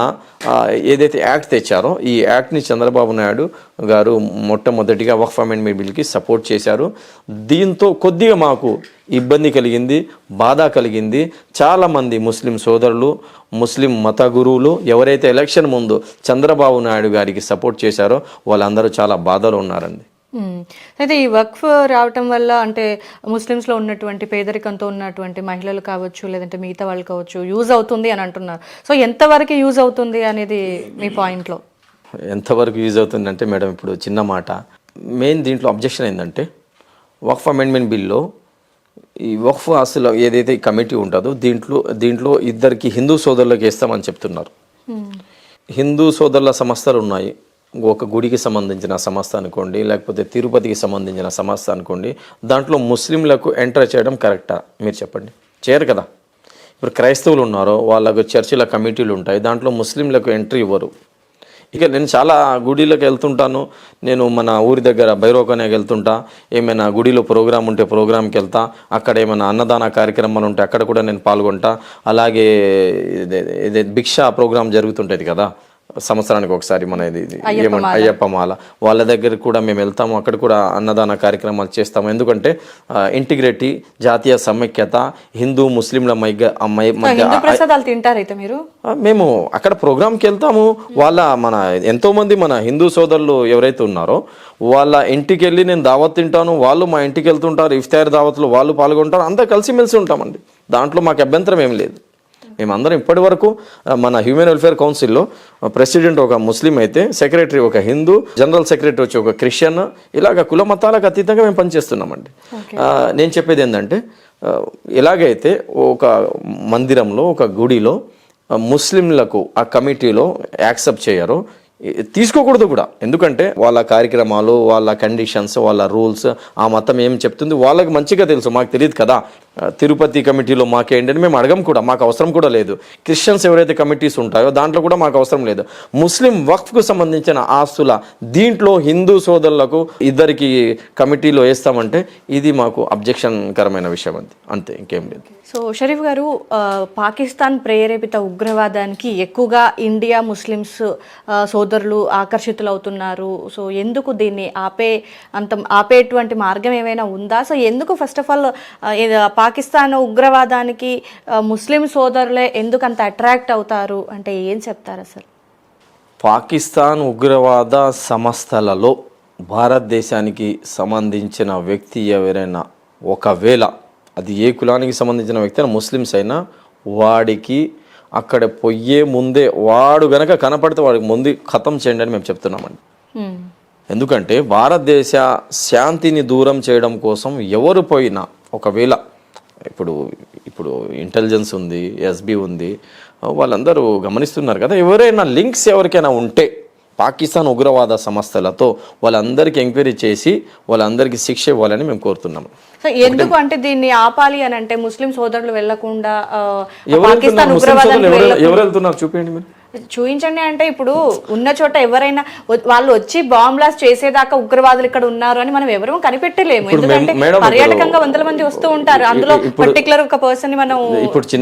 ఏదైతే యాక్ట్ తెచ్చారో ఈ యాక్ట్ని చంద్రబాబు నాయుడు గారు మొట్టమొదటిగా వక్ఫ్ అమెండ్మెంట్ బిల్కి సపోర్ట్ చేశారు. దీంతో కొద్దిగా మాకు ఇబ్బంది కలిగింది, బాధ కలిగింది. చాలామంది ముస్లిం సోదరులు, ముస్లిం మత గురువులు ఎవరైతే ఎలక్షన్ ముందు చంద్రబాబు నాయుడు గారికి సపోర్ట్ చేశారో వాళ్ళందరూ చాలా బాధలో ఉన్నారండి. అయితే ఈ వక్ఫ్ రావటం వల్ల అంటే ముస్లిమ్స్లో ఉన్నటువంటి పేదరికంతో ఉన్నటువంటి మహిళలు కావచ్చు, లేదంటే మిగతా వాళ్ళు కావచ్చు, యూజ్ అవుతుంది అని అంటున్నారు. సో ఎంతవరకు యూజ్ అవుతుంది అనేది మీ పాయింట్లో? ఎంతవరకు యూజ్ అవుతుందంటే మేడం, ఇప్పుడు చిన్న మాట, మెయిన్ దీంట్లో అబ్జెక్షన్ ఏంటంటే వక్ఫ్ అమెండ్మెంట్ బిల్లో ఈ వక్ఫ్ ఆస్తులు ఏదైతే ఈ కమిటీ ఉంటుందో దీంట్లో ఇద్దరికి హిందూ సోదరులకు వేస్తామని చెప్తున్నారు. హిందూ సోదరుల సంస్థలు ఉన్నాయి, ఒక గుడికి సంబంధించిన సంస్థ అనుకోండి, లేకపోతే తిరుపతికి సంబంధించిన సంస్థ అనుకోండి, దాంట్లో ముస్లింలకు ఎంటర్ చేయడం కరెక్టా మీరు చెప్పండి? చేయరు కదా. ఇప్పుడు క్రైస్తవులు ఉన్నారో వాళ్ళకు చర్చిల కమిటీలు ఉంటాయి, దాంట్లో ముస్లింలకు ఎంట్రీ ఇవ్వరు. ఇక నేను చాలా గుడిలకు వెళ్తుంటాను, నేను మన ఊరి దగ్గర భైరవకన్యకి వెళ్తుంటా, ఏమైనా గుడిలో ప్రోగ్రామ్ ఉంటే ప్రోగ్రామ్కి వెళ్తా, అక్కడ ఏమైనా అన్నదాన కార్యక్రమాలు ఉంటే అక్కడ కూడా నేను పాల్గొంటా. అలాగే ఇదే భిక్షా ప్రోగ్రామ్ జరుగుతుంటుంది కదా సంవత్సరానికి ఒకసారి, మన ఇది ఏమంటే అయ్యప్ప మాల, వాళ్ళ దగ్గర కూడా మేము వెళ్తాము, అక్కడ కూడా అన్నదాన కార్యక్రమాలు చేస్తాము. ఎందుకంటే ఇంటిగ్రిటీ, జాతీయ సమైక్యత, హిందూ ముస్లింల మధ్య తింటారైతే మీరు, మేము అక్కడ ప్రోగ్రామ్కి వెళ్తాము. మన ఎంతోమంది మన హిందూ సోదరులు ఎవరైతే ఉన్నారో వాళ్ళ ఇంటికి వెళ్ళి నేను దావత్ తింటాను, వాళ్ళు మా ఇంటికి వెళ్తుంటారు, ఇఫ్తార్ దావత్లో వాళ్ళు పాల్గొంటారు, అంతా కలిసిమెలిసి ఉంటామండి. దాంట్లో మాకు అభ్యంతరం ఏం లేదు. మేమందరం ఇప్పటి వరకు మన హ్యూమన్ వెల్ఫేర్ కౌన్సిల్లో ప్రెసిడెంట్ ఒక ముస్లిం అయితే, సెక్రటరీ ఒక హిందూ, జనరల్ సెక్రటరీ వచ్చి ఒక క్రిస్టియన్, ఇలాగ కుల మతాలకు అతీతంగా మేము పనిచేస్తున్నామండి. నేను చెప్పేది ఏంటంటే, ఎలాగైతే ఒక మందిరంలో, ఒక గుడిలో ముస్లింలకు ఆ కమిటీలో యాక్సెప్ట్ చేయరో తీసుకోకూడదు కూడా. ఎందుకంటే వాళ్ళ కార్యక్రమాలు, వాళ్ళ కండిషన్స్, వాళ్ళ రూల్స్, ఆ మతం ఏం చెప్తుంది వాళ్ళకి మంచిగా తెలుసు, మాకు తెలియదు కదా. తిరుపతి కమిటీలో మాకేంటని మేము అడగం కూడా, మాకు అవసరం కూడా లేదు. క్రిస్టియన్స్ ఎవరైతే కమిటీస్ ఉంటాయో దాంట్లో కూడా మాకు అవసరం లేదు. ముస్లిం వక్ఫ్కు సంబంధించిన ఆస్తుల దీంట్లో హిందూ సోదరులకు ఇద్దరికి కమిటీలో వేస్తామంటే ఇది మాకు అబ్జెక్షన్కరమైన విషయం, అంతే, ఇంకేం లేదు. సో షరీఫ్ గారు, పాకిస్తాన్ ప్రేరేపిత ఉగ్రవాదానికి ఎక్కువగా ఇండియా ముస్లిమ్స్ సోదరులు ఆకర్షితులవుతున్నారు. సో ఎందుకు దీన్ని ఆపేటువంటి మార్గం ఏమైనా ఉందా? సో ఎందుకు ఫస్ట్ ఆఫ్ ఆల్ పాకిస్తాన్ ఉగ్రవాదానికి ముస్లిం సోదరులే ఎందుకు అంత అట్రాక్ట్ అవుతారు అంటే ఏం చెప్తారు అసలు? పాకిస్తాన్ ఉగ్రవాద సంస్థలలో భారతదేశానికి సంబంధించిన వ్యక్తి ఎవరైనా, ఒకవేళ అది ఏ కులానికి సంబంధించిన వ్యక్తి అయినా, ముస్లిమ్స్ అయినా, వాడికి అక్కడ పోయే ముందే వాడు గనక కనపడితే వాడికి ముందు ఖతం చేయండి అని మేము చెప్తున్నామండి. ఎందుకంటే భారతదేశ శాంతిని దూరం చేయడం కోసం ఎవరు పోయినా, ఒకవేళ ఇప్పుడు ఇప్పుడు ఇంటెలిజెన్స్ ఉంది, ఎస్బీ ఉంది, వాళ్ళందరూ గమనిస్తున్నారు కదా. ఎవరైనా లింక్స్ ఎవరికైనా ఉంటే పాకిస్తాన్ ఉగ్రవాద సంస్థలతో వాళ్ళందరికీ ఎంక్వైరీ చేసి వాళ్ళందరికీ శిక్ష ఇవ్వాలని మేము కోరుతున్నాము. సో ఎందుకు అంటే దీన్ని ఆపాలి అని అంటే ముస్లిం సోదరులు వెళ్లకుండా పాకిస్తాన్ ఎవరు వెళ్తున్నారు చూపించండి మీరు, చూపించండి. అంటే ఇప్పుడు ఉన్న చోట ఎవరైనా వాళ్ళు వచ్చి బాంబ్ బ్లాస్ట్ చేసేదాకా ఉగ్రవాదులు ఇక్కడ ఉన్నారు అని మనం ఎవరూ కనిపెట్టలేము. ఎందుకంటే పర్యాటకంగా వందల మంది వస్తూ ఉంటారు, అందులో పర్టికులర్ ఒక పర్సన్ ని మనం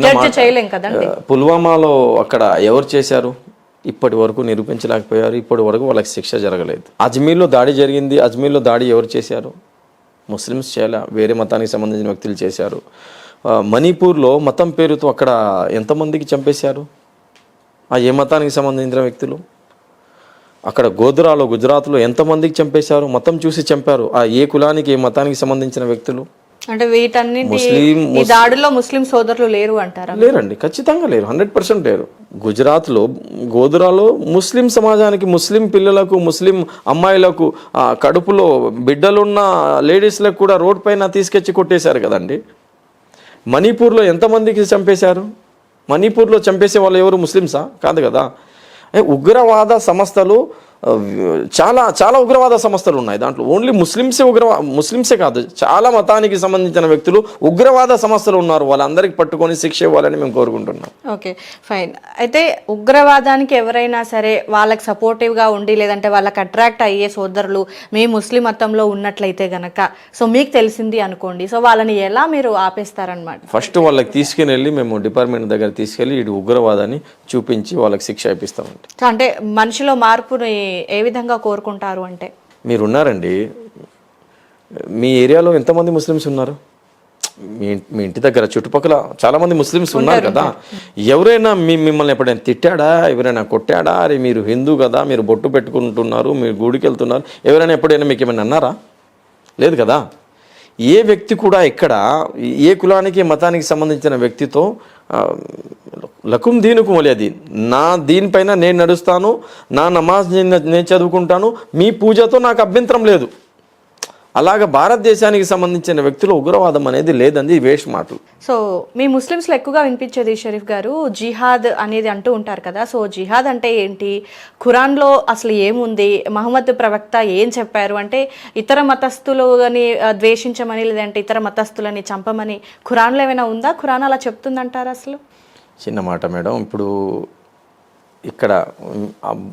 జడ్జ్ చేయలేం కదండి. పుల్వామాలో అక్కడ ఎవరు చేశారు ఇప్పటి వరకు నిరూపించలేకపోయారు, ఇప్పటి వరకు వాళ్ళకి శిక్ష జరగలేదు. అజ్మీర్లో దాడి జరిగింది, అజ్మీర్లో దాడి ఎవరు చేశారు? ముస్లిమ్స్ చేయాలా, వేరే మతానికి సంబంధించిన వ్యక్తులు చేశారు. మణిపూర్లో మతం పేరుతో అక్కడ ఎంతమందికి చంపేశారు? ఏ మతానికి సంబంధించిన వ్యక్తులు? అక్కడ గోధరాలో గుజరాత్లో ఎంతమందికి చంపేశారు? మతం చూసి చంపారు. ఏ కులానికి ఏ మతానికి సంబంధించిన వ్యక్తులు? అంటే వీటన్నిటి దాడుల్లో ముస్లిం సోదరులు లేరు అంటారా? లేరండి, ఖచ్చితంగా లేరు, 100% లేరు. గుజరాత్లో గోధరాలో ముస్లిం సమాజానికి, ముస్లిం పిల్లలకు, ముస్లిం అమ్మాయిలకు, కడుపులో బిడ్డలున్న లేడీస్లకు కూడా రోడ్ పైన తీసుకొచ్చి కొట్టేశారు కదండి. మణిపూర్లో ఎంతమందికి చంపేశారు? మణిపూర్లో చంపేసే వాళ్ళు ఎవరు? ముస్లిమ్సా? కాదు కదా. ఉగ్రవాద సంస్థలు చాలా చాలా ఉగ్రవాద సంస్థలు ఉన్నాయి. దాంట్లో ఓన్లీ ముస్లిమ్సే కాదు, చాలా మతానికి సంబంధించిన వ్యక్తులు ఉగ్రవాద సంస్థలు ఉన్నారు. వాళ్ళందరికీ పట్టుకొని శిక్ష ఇవ్వాలని మేము కోరుకుంటున్నాం. Okay, fine. అయితే ఉగ్రవాదానికి ఎవరైనా సరే వాళ్ళకి సపోర్టివ్గా ఉండి లేదంటే వాళ్ళకి అట్రాక్ట్ అయ్యే సోదరులు మీ ముస్లిం మతంలో ఉన్నట్లయితే గనక, సో మీకు తెలిసింది అనుకోండి, సో వాళ్ళని ఎలా మీరు ఆపేస్తారనమాట? ఫస్ట్ వాళ్ళకి తీసుకుని వెళ్ళి మేము డిపార్ట్మెంట్ దగ్గర తీసుకెళ్ళి ఇది ఉగ్రవాదాన్ని చూపించి వాళ్ళకి శిక్ష ఇప్పిస్తామండి. అంటే మనిషిలో మార్పుని ఏ విధంగా కోరుకుంటారు అంటే? మీరున్నారండి, మీ ఏరియాలో ఎంతమంది ముస్లిమ్స్ ఉన్నారు? మీ ఇంటి దగ్గర చుట్టుపక్కల చాలా మంది ముస్లిమ్స్ ఉన్నారు కదా. ఎవరైనా మిమ్మల్ని ఎప్పుడైనా తిట్టాడా? ఎవరైనా కొట్టాడా? అరే మీరు హిందూ కదా, మీరు బొట్టు పెట్టుకుంటున్నారు, మీరు గుడికి వెళ్తున్నారు, ఎవరైనా ఎప్పుడైనా మీకు ఏమైనా అన్నారా? లేదు కదా. ఏ వ్యక్తి కూడా ఇక్కడ ఏ కులానికి మతానికి సంబంధించిన వ్యక్తితో లకుం దీనుకు వలియదీన్, నా దీనిపైన నేను నడుస్తాను, నా నమాజ్ నేను చదువుకుంటాను, మీ పూజతో నాకు అభ్యంతరం లేదు. అలాగ భారతదేశానికి సంబంధించిన వ్యక్తులు ఉగ్రవాదం అనేది లేదండి, వేస్ట్ మాటలు. సో మీ ముస్లిమ్స్లో ఎక్కువగా వినిపించేది షరీఫ్ గారు జిహాద్ అనేది అంటూ ఉంటారు కదా. సో జిహాద్ అంటే ఏంటి? ఖురాన్లో అసలు ఏముంది? మహమ్మద్ ప్రవక్త ఏం చెప్పారు? అంటే ఇతర మతస్థులని ద్వేషించమని లేదంటే ఇతర మతస్థులని చంపమని ఖురాన్లో ఏమైనా ఉందా? ఖురాన్ అలా చెప్తుందంటారా? అసలు చిన్న మాట మేడం, ఇప్పుడు ఇక్కడ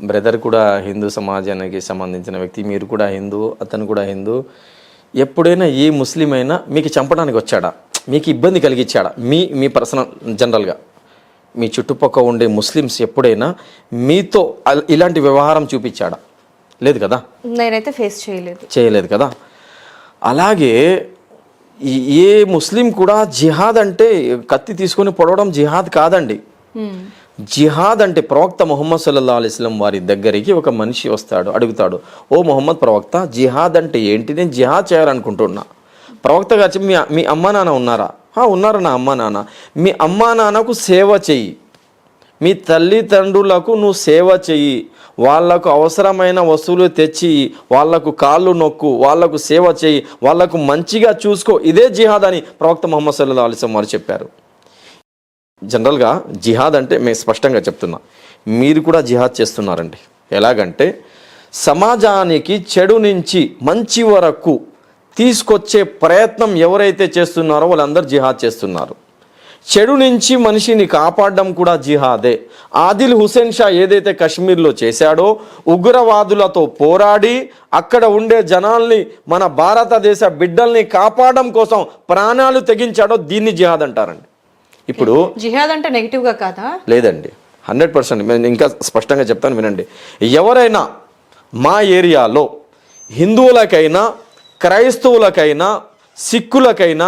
బ్రదర్ కూడా హిందూ సమాజానికి సంబంధించిన వ్యక్తి, మీరు కూడా హిందూ, అతను కూడా హిందూ. ఎప్పుడైనా ఏ ముస్లిం అయినా మీకు చంపడానికి వచ్చాడా? మీకు ఇబ్బంది కలిగించాడా? మీ పర్సనల్ జనరల్గా మీ చుట్టుపక్కల ఉండే ముస్లిమ్స్ ఎప్పుడైనా మీతో ఇలాంటి వ్యవహారం చూపించాడా? లేదు కదా. నేనైతే ఫేస్ చేయలేదు కదా. అలాగే ఏ ముస్లిం కూడా జిహాద్ అంటే కత్తి తీసుకొని పొడవడం జిహాద్ కాదండి. జిహాద్ అంటే ప్రవక్త ముహమ్మద్ సల్లల్లాహు అలైహి వసల్లం వారి దగ్గరికి ఒక మనిషి వస్తాడు, అడుగుతాడు, ఓ ముహమ్మద్ ప్రవక్త జిహాద్ అంటే ఏంటి? నేను జిహాద్ చేయాలనుకుంటున్నా. ప్రవక్త గారు మీ అమ్మా నాన్న ఉన్నారా? ఉన్నారు నా అమ్మా నాన్న. మీ అమ్మా నాన్నకు సేవ చెయ్యి, మీ తల్లిదండ్రులకు నువ్వు సేవ చెయ్యి, వాళ్లకు అవసరమైన వస్తువులు తెచ్చి వాళ్లకు కాళ్ళు నొక్కు, వాళ్లకు సేవ చేయి, వాళ్లకు మంచిగా చూసుకో, ఇదే జిహాద్ అని ప్రవక్త ముహమ్మద్ సల్లల్లాహు అలైహి వసల్లం వారు చెప్పారు. జనరల్గా జిహాద్ అంటే మేము స్పష్టంగా చెప్తున్నా, మీరు కూడా జిహాద్ చేస్తున్నారండి. ఎలాగంటే సమాజానికి చెడు నుంచి మంచి వరకు తీసుకొచ్చే ప్రయత్నం ఎవరైతే చేస్తున్నారో వాళ్ళందరూ జిహాద్ చేస్తున్నారు. చెడు నుంచి మనిషిని కాపాడడం కూడా జిహాదే. ఆదిల్ హుసేన్ షా ఏదైతే కశ్మీర్లో చేశాడో, ఉగ్రవాదులతో పోరాడి అక్కడ ఉండే జనాల్ని, మన భారతదేశ బిడ్డల్ని కాపాడడం కోసం ప్రాణాలు తెగించాడో, దీన్ని జిహాద్ అంటారండి. ఇప్పుడు జిహాద్ అంటే నెగిటివ్గా కాదా? లేదండి, 100%. నేను ఇంకా స్పష్టంగా చెప్తాను వినండి. ఎవరైనా మా ఏరియాలో హిందువులకైనా క్రైస్తవులకైనా సిక్కులకైనా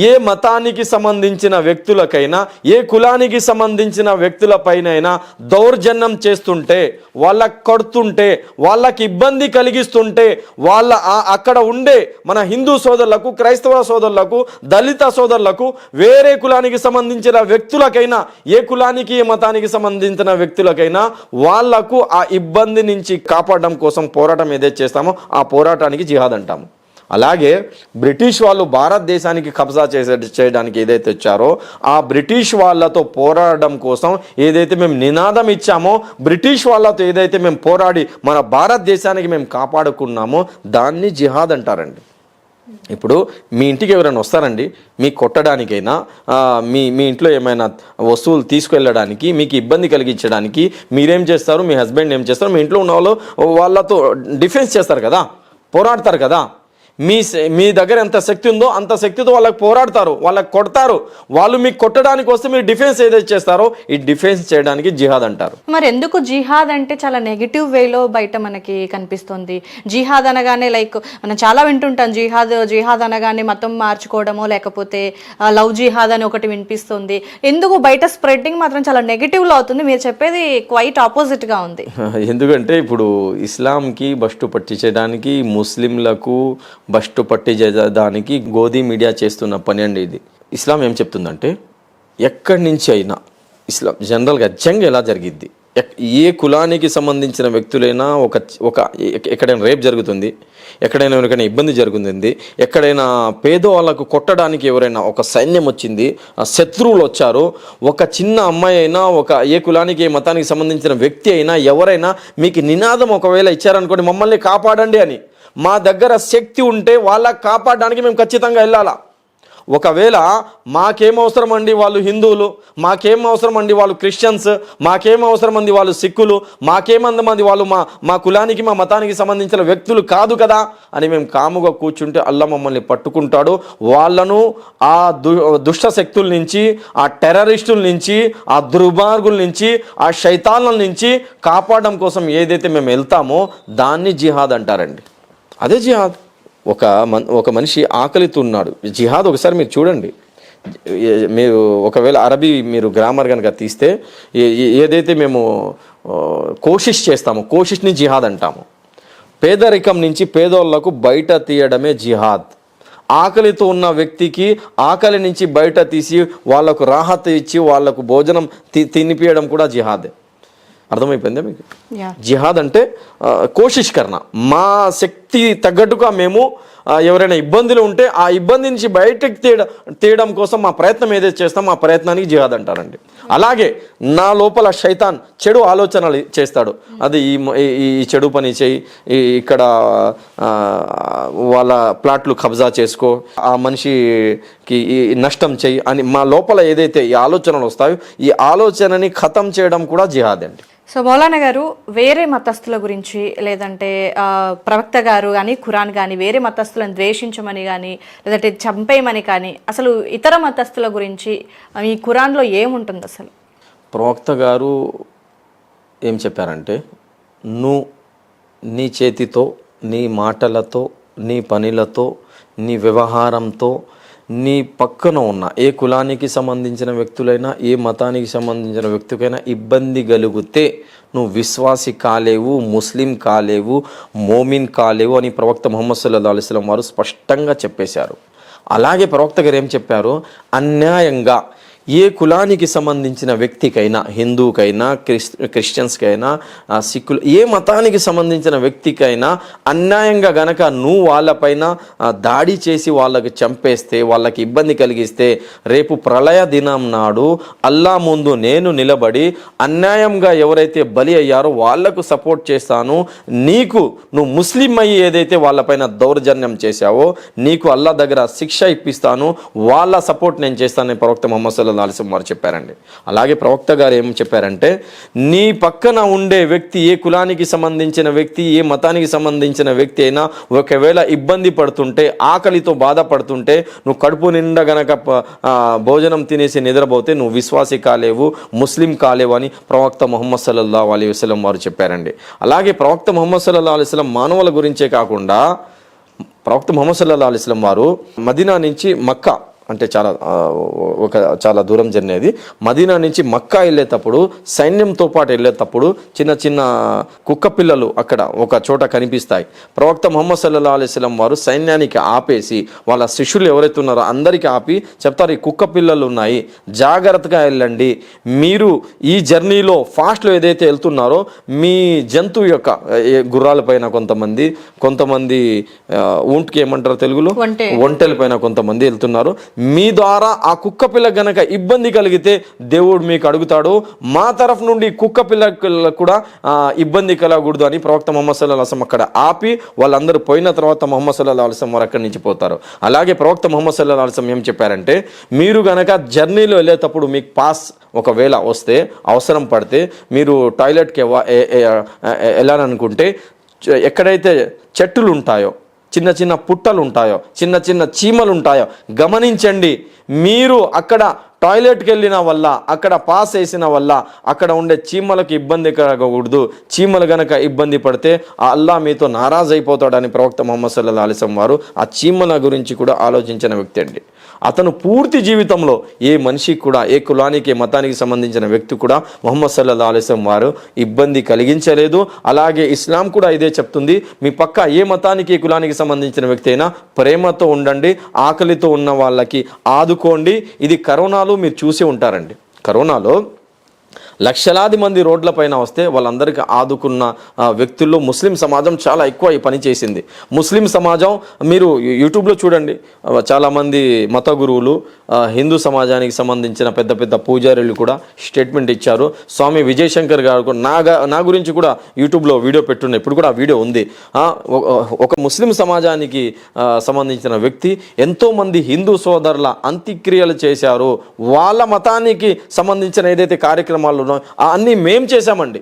ఏ మతానికి సంబంధించిన వ్యక్తులకైనా ఏ కులానికి సంబంధించిన వ్యక్తులపైనైనా దౌర్జన్యం చేస్తుంటే, వాళ్ళకి కొడుతుంటే, వాళ్ళకి ఇబ్బంది కలిగిస్తుంటే, వాళ్ళ అక్కడ ఉండే మన హిందూ సోదరులకు, క్రైస్తవ సోదరులకు, దళిత సోదరులకు, వేరే కులానికి సంబంధించిన వ్యక్తులకైనా, ఏ కులానికి ఏ మతానికి సంబంధించిన వ్యక్తులకైనా వాళ్లకు ఆ ఇబ్బంది నుంచి కాపాడడం కోసం పోరాటం ఏదైతే చేస్తామో ఆ పోరాటానికి జిహాద్ అంటాము. అలాగే బ్రిటిష్ వాళ్ళు భారతదేశానికి కబ్జా చేయడానికి ఏదైతే వచ్చారో ఆ బ్రిటిష్ వాళ్ళతో పోరాడడం కోసం ఏదైతే మేము నినాదం ఇచ్చామో, బ్రిటిష్ వాళ్ళతో ఏదైతే మేము పోరాడి మన భారతదేశానికి మేము కాపాడుకున్నామో దాన్ని జిహాద్ అంటారండి. ఇప్పుడు మీ ఇంటికి ఎవరైనా వస్తారండి, మీకు కొట్టడానికైనా మీ ఇంట్లో ఏమైనా వస్తువులు తీసుకెళ్ళడానికి మీకు ఇబ్బంది కలిగించడానికి మీరేం చేస్తారు, మీ హస్బెండ్ ఏం చేస్తారు, మీ ఇంట్లో ఉన్న వాళ్ళు వాళ్ళతో డిఫెన్స్ చేస్తారు కదా, పోరాడతారు కదా. మీ దగ్గర ఎంత శక్తి ఉందో అంత శక్తితో వాళ్ళకి పోరాడతారు, వాళ్ళకి కొడతారు. వాళ్ళు మీకు కొట్టడానికి వస్తే మీరు డిఫెన్స్ ఏదైతే చేస్తారో ఈ డిఫెన్స్ చేయడానికి జిహాద్ అంటారు. మరి ఎందుకు జిహాద్ అంటే చాలా నెగిటివ్ వేలో బయట మనకి కనిపిస్తుంది? జిహాద్ అనగానే లైక్ మనం చాలా వింటుంటాం, జిహాద్ అనగానే మతం మార్చుకోవడమో లేకపోతే లవ్ జిహాద్ అని ఒకటి వినిపిస్తుంది. ఎందుకు బయట స్ప్రెడ్డింగ్ మాత్రం చాలా నెగిటివ్లో అవుతుంది? మీరు చెప్పేది క్వైట్ ఆపోజిట్గా ఉంది. ఎందుకంటే ఇప్పుడు ఇస్లాంకి బస్టు పట్టించడానికి, ముస్లింలకు బస్టు పట్టించడానికి గోధీ మీడియా చేస్తున్న పని అండి ఇది. ఇస్లాం ఏం చెప్తుందంటే ఎక్కడి నుంచి అయినా ఇస్లాం జనరల్గా జంగ్ ఎలా జరిగిద్ది, ఏ కులానికి సంబంధించిన వ్యక్తులైనా ఎక్కడైనా రేప్ జరుగుతుంది, ఎక్కడైనా ఎవరికైనా ఇబ్బంది జరుగుతుంది, ఎక్కడైనా పేదవాళ్ళకు కొట్టడానికి ఎవరైనా ఒక సైన్యం వచ్చింది, శత్రువులు వచ్చారు, ఒక చిన్న అమ్మాయి అయినా ఏ కులానికి ఏ మతానికి సంబంధించిన వ్యక్తి అయినా ఎవరైనా మీకు నినాదం ఒకవేళ ఇచ్చారనుకోండి, మమ్మల్ని కాపాడండి అని, మా దగ్గర శక్తి ఉంటే వాళ్ళకి కాపాడడానికి మేము ఖచ్చితంగా వెళ్ళాలా. ఒకవేళ మాకేం అవసరం అండి వాళ్ళు హిందువులు, మాకేం అవసరం అండి వాళ్ళు క్రిస్టియన్స్, మాకేం అవసరం అండి వాళ్ళు సిక్కులు, మాకేమంది వాళ్ళు మా కులానికి మా మతానికి సంబంధించిన వ్యక్తులు కాదు కదా అని మేము కాముగా కూర్చుంటే అల్లా మమ్మల్ని పట్టుకుంటాడు. వాళ్ళను ఆ దుష్ట శక్తుల నుంచి, ఆ టెర్రరిస్టుల నుంచి, ఆ దుర్మార్గుల నుంచి, ఆ శైతాన్ల నుంచి కాపాడడం కోసం ఏదైతే మేము వెళ్తామో దాన్ని జిహాద్ అంటారండి. అదే జిహాద్. ఒక మనిషి ఆకలితో ఉన్నాడు, జిహాద్ ఒకసారి మీరు చూడండి. మీరు ఒకవేళ అరబీ మీరు గ్రామర్ కనుక తీస్తే ఏదైతే మేము కోషిష్ చేస్తామో కోషిష్ని జిహాద్ అంటాము. పేదరికం నుంచి పేదోళ్లకు బయట తీయడమే జిహాద్. ఆకలితో ఉన్న వ్యక్తికి ఆకలి నుంచి బయట తీసి వాళ్లకు రాహత్ ఇచ్చి వాళ్లకు భోజనం తినిపియడం కూడా జిహాదే. అర్థమైపోయిందా మీకు? జిహాద్ అంటే కోషిష్ కర్ణ, మా శక్తి తగ్గట్టుగా మేము ఎవరైనా ఇబ్బందులు ఉంటే ఆ ఇబ్బంది నుంచి బయటకు తీయడం కోసం మా ప్రయత్నం ఏదైతే చేస్తామో ఆ ప్రయత్నానికి జిహాద్ అంటారండి. అలాగే నా లోపల శైతాన్ చెడు ఆలోచనలు చేస్తాడు, అది ఈ చెడు పని చేయి, ఇక్కడ వాళ్ళ ప్లాట్లు కబ్జా చేసుకో, ఆ మనిషికి నష్టం చేయి అని మా లోపల ఏదైతే ఈ ఆలోచనలు వస్తాయో ఈ ఆలోచనని ఖతం చేయడం కూడా జిహాద్ అండి. సో మౌలానా గారు, వేరే మతస్థుల గురించి లేదంటే ప్రవక్త గారు కానీ ఖురాన్ కానీ వేరే మతస్థులను ద్వేషించమని కానీ లేదంటే చంపేయమని కానీ అసలు ఇతర మతస్థుల గురించి ఈ ఖురాన్లో ఏముంటుంది అసలు? ప్రవక్త గారు ఏం చెప్పారంటే, నువ్వు నీ చేతితో, నీ మాటలతో, నీ పనులతో, నీ వ్యవహారంతో నీ పక్కన ఉన్న ఏ కులానికి సంబంధించిన వ్యక్తులైనా ఏ మతానికి సంబంధించిన వ్యక్తికైనా ఇబ్బంది కలిగితే నువ్వు విశ్వాసి కాలేవు, ముస్లిం కాలేవు, మోమిన్ కాలేవు అని ప్రవక్త ముహమ్మద్ సల్లల్లాహు అలైహి వసల్లం వారు స్పష్టంగా చెప్పేశారు. అలాగే ప్రవక్త గారు ఏం చెప్పారు, అన్యాయంగా ఏ కులానికి సంబంధించిన వ్యక్తికైనా, హిందూకైనా, క్రిస్టియన్స్కైనా, సిక్కులు, ఏ మతానికి సంబంధించిన వ్యక్తికైనా అన్యాయంగా గనక నువ్వు వాళ్ళపైన దాడి చేసి వాళ్ళకి చంపేస్తే, వాళ్ళకి ఇబ్బంది కలిగిస్తే, రేపు ప్రళయ దినం నాడు అల్లా ముందు నేను నిలబడి అన్యాయంగా ఎవరైతే బలి అయ్యారో వాళ్లకు సపోర్ట్ చేస్తాను, నువ్వు ముస్లిం అయ్యి ఏదైతే వాళ్ళపైన దౌర్జన్యం చేశావో నీకు అల్లా దగ్గర శిక్ష ఇప్పిస్తాను, వాళ్ళ సపోర్ట్ నేను చేస్తానని ప్రవక్త ముహమ్మద్ సల్లల్లాహు అలైహి వసల్లం వారు చెప్పారండి. అలాగే ప్రవక్త గారు ఏం చెప్పారంటే, నీ పక్కన ఉండే వ్యక్తి ఏ కులానికి సంబంధించిన వ్యక్తి, ఏ మతానికి సంబంధించిన వ్యక్తి అయినా ఒకవేళ ఇబ్బంది పడుతుంటే, ఆకలితో బాధపడుతుంటే, నువ్వు కడుపు నిండా గనక భోజనం తినేసి నిద్రపోతే నువ్వు విశ్వాసి కాలేవు, ముస్లిం కాలేవు అని ప్రవక్త ముహమ్మద్ సల్లల్లాహు అలైహి వసల్లం వారు చెప్పారండి. అలాగే ప్రవక్త ముహమ్మద్ సల్లల్లాహు అలైహి వసల్లం మానవుల గురించే కాకుండా ప్రవక్త ముహమ్మద్ సల్లల్లాహు అలైహి వసల్లం వారు మదీనా నుంచి మక్కా అంటే చాలా దూరం జర్నీ అది. మదీనా నుంచి మక్కా వెళ్ళేటప్పుడు సైన్యంతో పాటు వెళ్ళేటప్పుడు చిన్న చిన్న కుక్క పిల్లలు అక్కడ ఒక చోట కనిపిస్తాయి. ప్రవక్త ముహమ్మద్ సల్లల్లాహు అలైహి వసల్లం వారు సైన్యానికి ఆపేసి వాళ్ళ శిష్యులు ఎవరైతే ఉన్నారో అందరికీ ఆపి చెప్తారు, ఈ కుక్క పిల్లలు ఉన్నాయి, జాగ్రత్తగా వెళ్ళండి. మీరు ఈ జర్నీలో ఫాస్ట్లో ఏదైతే వెళ్తున్నారో మీ జంతువు యొక్క గుర్రాల పైన కొంతమంది ఊంట్కి ఏమంటారు తెలుగులో, ఒంటెల పైన కొంతమంది వెళ్తున్నారు. మీ ద్వారా ఆ కుక్క పిల్ల గనక ఇబ్బంది కలిగితే దేవుడు మీకు అడుగుతాడు. మా తరఫు నుండి కుక్క పిల్లలకు కూడా ఇబ్బంది కలగకూడదు అని ప్రవక్త ముహమ్మద్ సల్లల్లాహు అలైహి వసల్లం అక్కడ ఆపి వాళ్ళందరూ పోయిన తర్వాత ముహమ్మద్ సల్లల్లాహు అలైహి వసల్లం వారు అక్కడి నుంచి పోతారు. అలాగే ప్రవక్త ముహమ్మద్ సల్లల్లాహు అలైహి వసల్లం ఏం చెప్పారంటే, మీరు గనక జర్నీలో వెళ్ళేటప్పుడు మీకు పాస్ ఒకవేళ వస్తే, అవసరం పడితే, మీరు టాయిలెట్కి వెళ్ళాలనుకుంటే ఎక్కడైతే చెట్టులు ఉంటాయో, చిన్న చిన్న పుట్టలు ఉంటాయో, చిన్న చిన్న చీమలు ఉంటాయో గమనించండి. మీరు అక్కడ టాయిలెట్కి వెళ్ళిన వల్ల, అక్కడ పాస్ వేసిన వల్ల అక్కడ ఉండే చీమలకు ఇబ్బంది కలగకూడదు. చీమలు గనక ఇబ్బంది పడితే ఆ అల్లా మీతో నారాజ్ అయిపోతాడని ప్రవక్త ముహమ్మద్ సల్లల్లాహు అలైహి వసల్లం వారు ఆ చీమల గురించి కూడా ఆలోచించిన వ్యక్తి అండి. అతను పూర్తి జీవితంలో ఏ మనిషికి కూడా, ఏ కులానికి, ఏ మతానికి సంబంధించిన వ్యక్తి కూడా ముహమ్మద్ సల్లల్లాహు అలైహి వసల్లం వారు ఇబ్బంది కలిగించలేదు. అలాగే ఇస్లాం కూడా ఇదే చెప్తుంది, మీ పక్క ఏ మతానికి, ఏ కులానికి సంబంధించిన వ్యక్తి అయినా ప్రేమతో ఉండండి, ఆకలితో ఉన్న వాళ్ళకి ఆదుకోండి. ఇది కరోనాలో మీరు చూసి ఉంటారండి. కరోనాలో లక్షలాది మంది రోడ్లపైన వస్తే వాళ్ళందరికీ ఆదుకున్న వ్యక్తుల్లో ముస్లిం సమాజం చాలా ఎక్కువ ఈ పని చేసింది. ముస్లిం సమాజం మీరు యూట్యూబ్లో చూడండి, చాలామంది మత గురువులు, హిందూ సమాజానికి సంబంధించిన పెద్ద పెద్ద పూజారులు కూడా స్టేట్మెంట్ ఇచ్చారు. స్వామి విజయశంకర్ గారు నా గురించి కూడా యూట్యూబ్లో వీడియో పెట్టున్న, ఇప్పుడు కూడా ఆ వీడియో ఉంది. ఒక ముస్లిం సమాజానికి సంబంధించిన వ్యక్తి ఎంతోమంది హిందూ సోదరుల అంత్యక్రియలు చేశారు. వాళ్ళ మతానికి సంబంధించిన ఏదైతే కార్యక్రమాలు అన్నీ మేం చేశామండి.